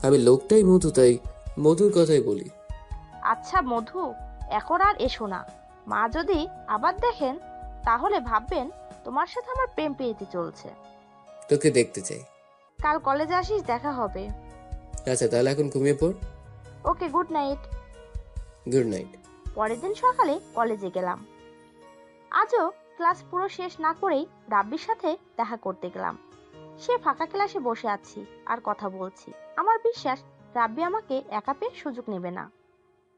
আমি লোকটাই মধু, তাই মধুর কথাই বলি। আচ্ছা মধু, এখন আর এসো না। মা যদি আবার দেখেন তাহলে ভাববেন তোমার সাথে আমার প্রেম প্রীতি চলছে। তোকে দেখতে চাই। কাল কলেজে আসিস, দেখা হবে। আচ্ছা তাহলে এখন ঘুমিয়ে পড়। ওকে, গুড নাইট। Good night. পরের দিন সকালে কলেজে গেলাম। আজও ক্লাস পুরো শেষ না করেই রাব্বির সাথে দেখা করতে গেলাম। সে ফাঁকা ক্লাসে বসে আছি আর কথা বলছি। আমার বিশ্বাস রাব্বি আমাকে একা পেয়ে সুযোগ নেবে না।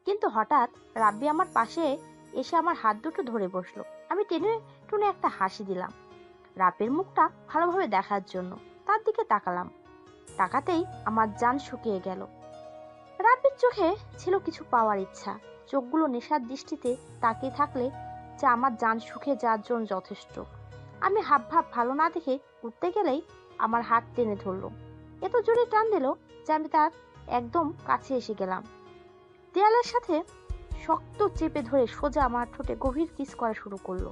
কিন্তু হঠাৎ রাব্বি আমার পাশে এসে আমার হাত দুটো ধরে বসলো। আমি টেনে টুনে একটা হাসি দিলাম রাব্বির মুখটা ভালোভাবে দেখার জন্য। তার দিকে তাকালাম, তাকাতেই আমার জান শুকিয়ে গেল। রাব্বির চোখে ছিল কিছু পাওয়ার ইচ্ছা। চোখগুলো নেশার দৃষ্টিতে তাকিয়ে থাকলে যা আমার জান শুকিয়ে যাওয়ার জন্য যথেষ্ট। আমি হাব ভাব ভালো না দেখে উঠতে গেলেই আমার হাত টেনে ধরলো। এত জোরে টান দিল যে আমি তার একদম কাছে এসে গেলাম। দেয়ালের সাথে শক্ত চেপে ধরে সোজা আমার ঠোঁটে গভীর কিস করা শুরু করলো।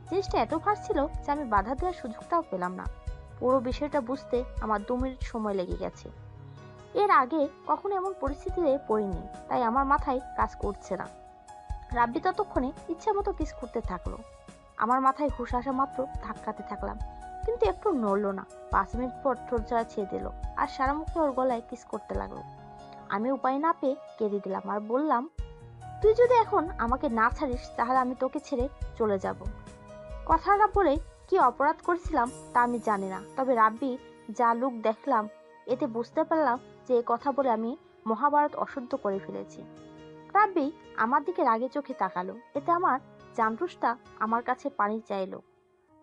জিনিসটা এত ভার ছিল যে আমি বাধা দেওয়ার সুযোগটাও পেলাম না। পুরো বিষয়টা বুঝতে আমার 2 মিনিট সময় লেগে গেছে। এর আগে কখনো এমন পরিস্থিতিতে পড়িনি, তাই আমার মাথায় কাজ করছে না। রাব্বি ততক্ষণে ইচ্ছা মতো কিস করতে থাকলো। আমার মাথায় হুঁশ আসা মাত্র ধাক্কাতে থাকলাম, কিন্তু একটু নড়লো না। 5 মিনিট পর ঠোঁট জোড়া ছেড়ে দিল আর সারা মুখে ওর গলায় কিস করতে লাগলো। আমি উপায় না পেয়ে কেঁদে দিলাম আর বললাম, তুই যদি এখন আমাকে না ছাড়িস তাহলে আমি তোকে ছেড়ে চলে যাব। কথাটা বলে কি অপরাধ করেছিলাম তা আমি জানি না, তবে রাব্বি যা লুক দেখলাম এতে বুঝতে পারলাম যে এ কথা বলে আমি মহাভারত অশুদ্ধ করে ফেলেছি। রাব্বি আমার দিকে রাগে চোখে তাকালো। এতে আমার জামরুসটা আমার কাছে পানি চাইলো।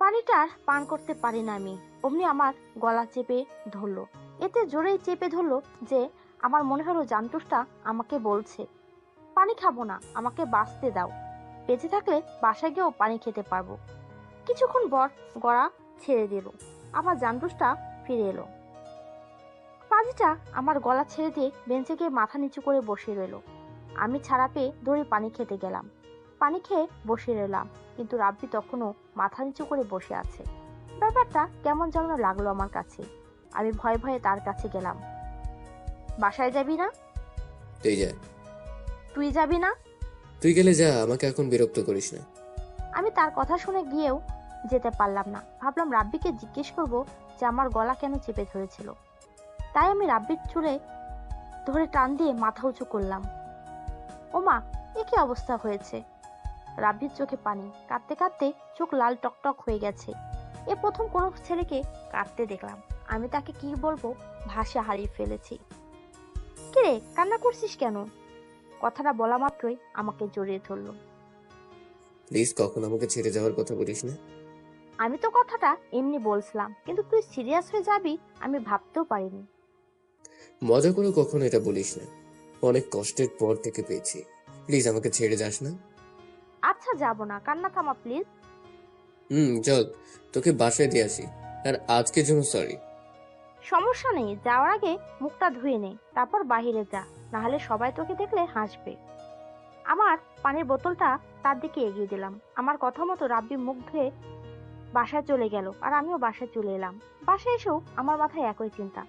পানিটা আর পান করতে পারি না আমি। অমনি আমার গলা চেপে ধরলো। এতে জোরেই চেপে ধরলো যে আমার মনে হলো জামরুসটা আমাকে বলছে, পানি খাবো না, আমাকে বাঁচতে দাও। বেঁচে থাকলে বাসায় গিয়েও পানি খেতে পারবো। কিছুক্ষণ পর গড়া ছেড়ে দিল, আমার জামরুসটা ফিরে এলো। পাজিটা আমার গলা ছেড়ে দিয়ে বেঞ্চে গিয়ে মাথা নিচু করে বসে রইল। আমি ছাড়া পেয়ে দৌড়ে পানি খেতে গেলাম। পানি খেয়ে বসে রইলাম, কিন্তু রাব্বি তখনও মাথা নিচু করে বসে আছে। ব্যাপারটা কেমন যেন লাগলো আমার কাছে। আমি ভয়ে ভয়ে তার কাছে গেলাম। বাসায় যাবি না? তুই যা। তুই যাবি না? তুই গেলে যা, আমাকে এখন বিরক্ত করিস না। আমি তার কথা শুনে গিয়েও যেতে পারলাম না। ভাবলাম রাব্বিকে জিজ্ঞেস করব যে আমার গলা কেন চেপে ধরেছিল। তাই আমি রাব্বির চুলে ধরে টান দিয়ে মাথা উঁচু করলাম। ওমা, এ কি অবস্থা হয়েছে? রাব্বির চোখে পানি, কাঁদতে কাঁদতে চোখ লাল টকটক হয়ে গেছে। এ প্রথম কোনো ছেলেকে কাঁদতে দেখলাম। আমি তাকে কি বলবো ভাষা হারিয়ে ফেলেছি। কিরে, কান্না করছিস কেন? কথাটা বলা মাত্রই আমাকে জড়িয়ে ধরলো। প্লিজ কখন আমাকে ছেড়ে যাওয়ার কথা বলিস না। আমি তো কথাটা এমনি বলছিলাম, কিন্তু তুই সিরিয়াস হয়ে যাবি আমি ভাবতেও পারিনি। মজা করে কখনো এটা বলিস না। অনেক কষ্টের পর থেকে পেয়েছি। প্লিজ আমাকে ছেড়ে যাস না। আচ্ছা, যাব না, কান্না থামা প্লিজ। চল, তোকে বাসায় দিয়ে আসি। আর আজকের জন্য সরি। সমস্যা নেই, যাওয়ার আগে মুখটা ধুয়ে নে, তারপর বাহিরে যা, নাহলে সবাই তোকে দেখলে হাসবে। আমার পানির বোতলটা তার দিকে এগিয়ে দিলাম। আমার কথা মতো রাব্বি মুখ ধুয়ে বাসায় চলে গেল, আর আমিও বাসায় চলে এলাম। বাসায় এসেও আমার মাথায় একই চিন্তা।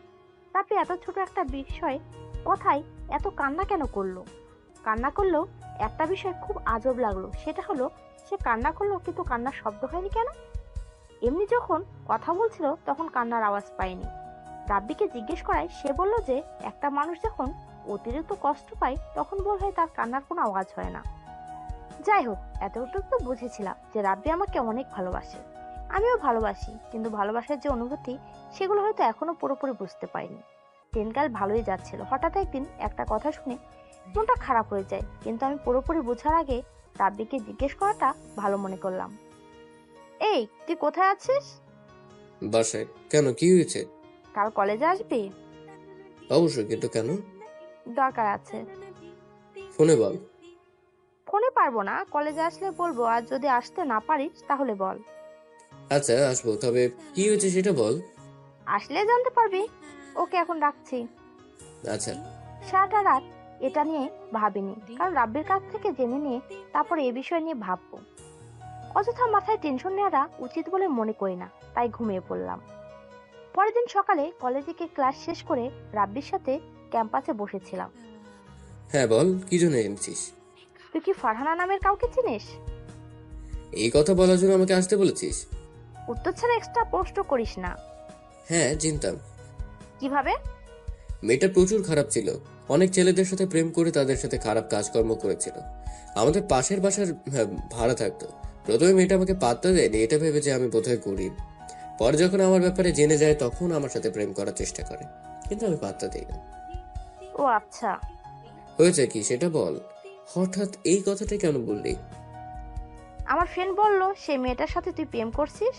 রাব্বি এত ছোট একটা বিষয় কথায় এত কান্না কেন করলো? কান্না করলো একটা বিষয় খুব আজব লাগলো, সেটা হলো সে কান্না করলো কিন্তু কান্নার শব্দ হয়নি কেন? এমনি যখন কথা বলছিল তখন কান্নার আওয়াজ পায়নি। রাব্বিকে জিজ্ঞেস করায় সে বলল যে একটা মানুষ যখন অতিরিক্ত কষ্ট পায় তখন বোধ হয় তার কান্নার কোনো আওয়াজ হয় না। যাই হোক, এতটুকু তো বুঝেছিলাম যে রাব্বি আমাকে অনেক ভালোবাসে, আমিও ভালোবাসি, কিন্তু ভালোবাসার যে অনুভূতি সেগুলো হয়তো এখনো পুরোপুরি বুঝতে পারিনি। দিনকাল ভালোই যাচ্ছিল, হঠাৎ একদিন একটা কথা শুনে মনটা খারাপ হয়ে যায়, কিন্তু আমি পুরোপুরি বোঝার আগে রাব্বিকে জিজ্ঞেস করাটা ভালো মনে করলাম। এই, তুই কোথায় আছিস? বাসায়। কেন, কি হয়েছে? কাল কলেজে আসবি? অবশ্যই, কিন্তু কেন? দরকার আছে। ফোনে বল। ফোনে পারবো না, কলেজে আসলে বলবো, আর যদি আসতে না পারিস তাহলে বল। আচ্ছা, আসবো, তবে কি হয়েছে সেটা বল। আসলে জানতে পারবি। ওকে, এখন রাখছি। আচ্ছা। সারাটা রাত এটা নিয়ে ভাবিনি, কারণ রাব্বির কাছ থেকে জেনে নিয়ে তারপর এ বিষয় নিয়ে ভাববো। অযথা মাথায় টেনশন নেওয়াটা উচিত বলে মনে করি না, তাই ঘুমিয়ে পড়লাম। পরের দিন সকালে কলেজে গিয়ে ক্লাস শেষ করে রাব্বির সাথে ক্যাম্পাসে বসেছিলাম। হ্যাঁ বল, কি জন্য এনেছিস? তুই কি ফারহানা নামের কাউকে চিনিস? এই কথা বলার জন্য আমাকে আসতে বলেছিস? উত্তর ছাড়া এক্সট্রা প্রশ্ন করিস না। হ্যাঁ, চিনতাম। কিভাবে? মেয়েটা প্রচুর খারাপ ছিল। অনেক ছেলেদের সাথে প্রেম করে তাদের সাথে খারাপ কাজকর্ম করেছিল। আমাদের পাশের বাসার ভাড়া থাকতো। প্রথমে মেয়েটা আমাকে পাত্তা দেয়নি, এটা ভেবে যে আমি বোধহয় গরিব। পরে যখন আমার ব্যাপারে জেনে যায় তখন আমার সাথে প্রেম করার চেষ্টা করে, কিন্তু আমি পাত্তা দিই না। ও আচ্ছা। হয়েছে কি সেটা বল। হঠাৎ এই কথাটা কেন বললি? আমার ফ্রেন্ড বলল সেই মেয়েটার সাথে তুই প্রেম করছিস।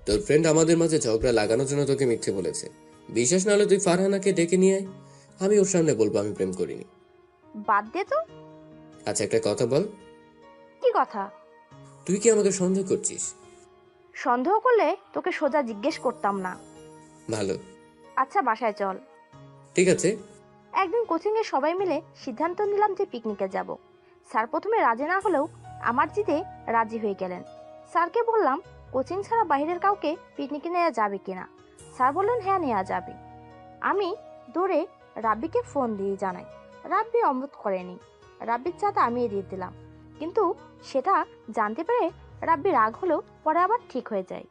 তোর ফ্রেন্ড আমাদের মাঝে ঝগড়া লাগানোর জন্য তোকে মিথ্যে বলেছে। বিশ্বাস না হলে তুই ফারহানাকে ডেকে নিয়ে আয়, আমি ওর সামনে বলবো আমি প্রেম করিনি। বাদ দে তো। আচ্ছা, একটা কথা বল। কি কথা? তুই কি আমাকে সন্দেহ করছিস? সন্দেহ করলে তোকে সোজা জিজ্ঞেস করতাম না। ভালো। আচ্ছা, বাসায় চল। ঠিক আছে। একদিন কোচিং এ সবাই মিলে সিদ্ধান্ত নিলাম যে পিকনিকে যাব। স্যার প্রথমে রাজি না হলেও আমার জিদে রাজি হয়ে গেলেন। স্যারকে বললাম কোচিং ছাড়া বাইরের কাউকে পিকনিকে নেওয়া যাবে কিনা। স্যার বললেন হ্যাঁ, নেওয়া যাবে। আমি দৌড়ে রাব্বিকে ফোন দিয়ে জানাই। রাব্বি অমত করেনি। রাব্বির চাটা আমি দিয়ে দিলাম, কিন্তু সেটা জানতে পেরে রাব্বি রাগ হলেও পরে আবার ঠিক হয়ে যায়।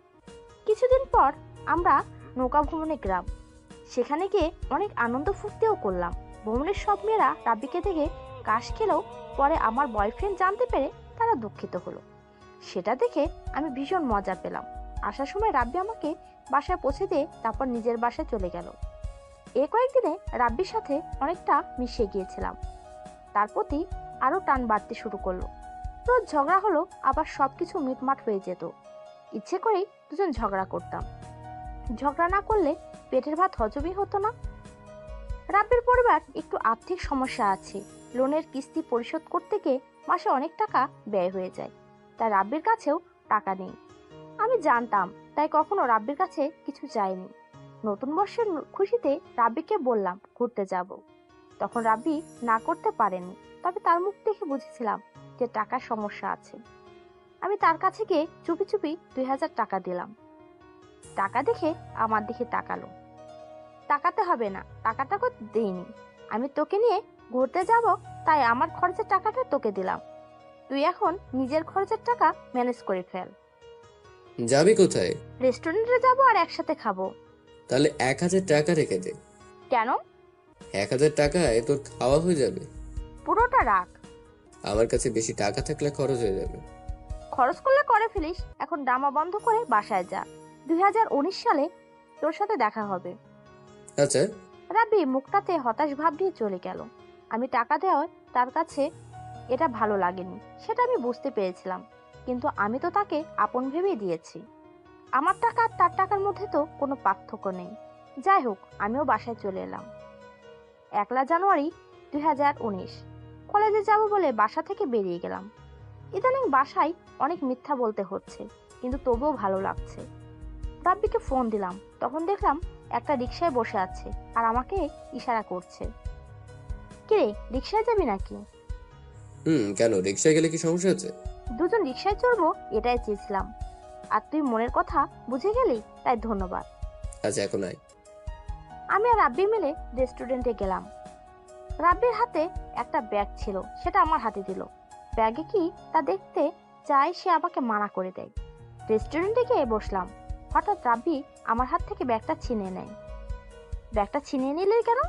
কিছুদিন পর আমরা নৌকা ভ্রমণে গ্রাম, সেখানে গিয়ে অনেক আনন্দ ফুর্তিও করলাম। ভ্রমণের সব মেয়েরা রাব্বিকে দেখে কাশ খেলেও পরে আমার বয়ফ্রেন্ড জানতে পেরে তারা দুঃখিত হলো। সেটা দেখে আমি ভীষণ মজা পেলাম। আসার সময় রাব্বি আমাকে বাসায় পৌঁছে দিয়ে তারপর নিজের বাসায় চলে গেল। এই কয়েকদিনে রাব্বির সাথে অনেকটা মিশে গিয়েছিলাম। তার প্রতি আরো টান বাড়তে শুরু করলো। রোজ ঝগড়া হলো, আবার সবকিছু মিটমাট হয়ে যেত। ইচ্ছে করেই দুজন ঝগড়া করতাম। ঝগড়া না করলে পেটের ভাত হজমই হতো না। রাব্বির পরিবার একটু আর্থিক সমস্যা আছে। লোনের কিস্তি পরিশোধ করতে গিয়ে মাসে অনেক টাকা ব্যয় হয়ে যায়, তাই রাব্বির কাছেও টাকা নেই। আমি জানতাম, তাই কখনো রাব্বির কাছে কিছু চাইনি। নতুন বর্ষের খুশিতে রাব্বিকে বললাম ঘুরতে যাব। তখন রাব্বি না করতে পারেনি, তবে তার মুখ দেখে বুঝেছিলাম যে টাকার সমস্যা আছে। আমি তার কাছে গিয়ে চুপি চুপি 2000 টাকা দিলাম। টাকা দেখে আমার দিকে তাকালো। তাকাতে হবে না, টাকাটা দেইনি। আমি তোকে নিয়ে ঘুরতে যাব, তাই আমার খরচের টাকাটা তোকে দিলাম। তুই এখন নিজের খরচের টাকা ম্যানেজ করে ফেল। যাবি কোথায়? রেস্টুরেন্টে যাবো আর একসাথে খাবো। তাহলে 1,000 টাকা রেখে দে। কেন? 1,000 টাকায় তোর খাওয়া হয়ে যাবে। পুরোটা রাখ। আমার কাছে বেশি টাকা থাকলে খরচ হয়ে যাবে। খরচ করলে করে ফেলিস, এখন ড্রামা বন্ধ করে বাসায় যা। 2019 সালে তোর সাথে দেখা হবে। আচ্ছা। রাব্বি মুখটাতে হতাশ ভাব নিয়ে চলে গেল। আমি টাকা দেওয়ায় তার কাছে এটা ভালো লাগেনি, সেটা আমি বুঝতে পেরেছিলাম, কিন্তু আমি তো তাকে আপন ভেবেই দিয়েছি। আমার টাকা আর তার টাকার মধ্যে তো কোনো পার্থক্য নেই। যাই হোক, আমিও বাসায় চলে এলাম। 1 জানুয়ারি 2019। কলেজে যাব বলে বাসা থেকে বেরিয়ে গেলাম। ইদানিং বাসায় অনেক মিথ্যা বলতে হচ্ছে, কিন্তু তবুও ভালো লাগছে। রাব্বিকে ফোন দিলাম, তখন দেখলাম একটা রিকশায় বসে আছে আর আমাকে ইশারা করছে। কিরে, রিকশায় যাবি নাকি? কেন, রিক্সায় গেলে কি সমস্যা আছে? দুজন রিকশায় চড়বো এটাই চেয়েছিলাম, আর তুই মনের কথা বুঝে গেলি, তাই ধন্যবাদ। আচ্ছা, এখন আয়। আমি আর রাব্বি মিলে রেস্টুরেন্টে গেলাম। রাব্বির হাতে একটা ব্যাগ ছিল, সেটা আমার হাতে দিল। ব্যাগে কি তা দেখতে চাই, সে আমাকে মানা করে দেয়। রেস্টুরেন্টে গিয়ে বসলাম। হঠাৎ রাব্বি আমার হাত থেকে ব্যাগটা ছিনিয়ে নেয়। ব্যাগটা ছিনিয়ে নিলে কেন?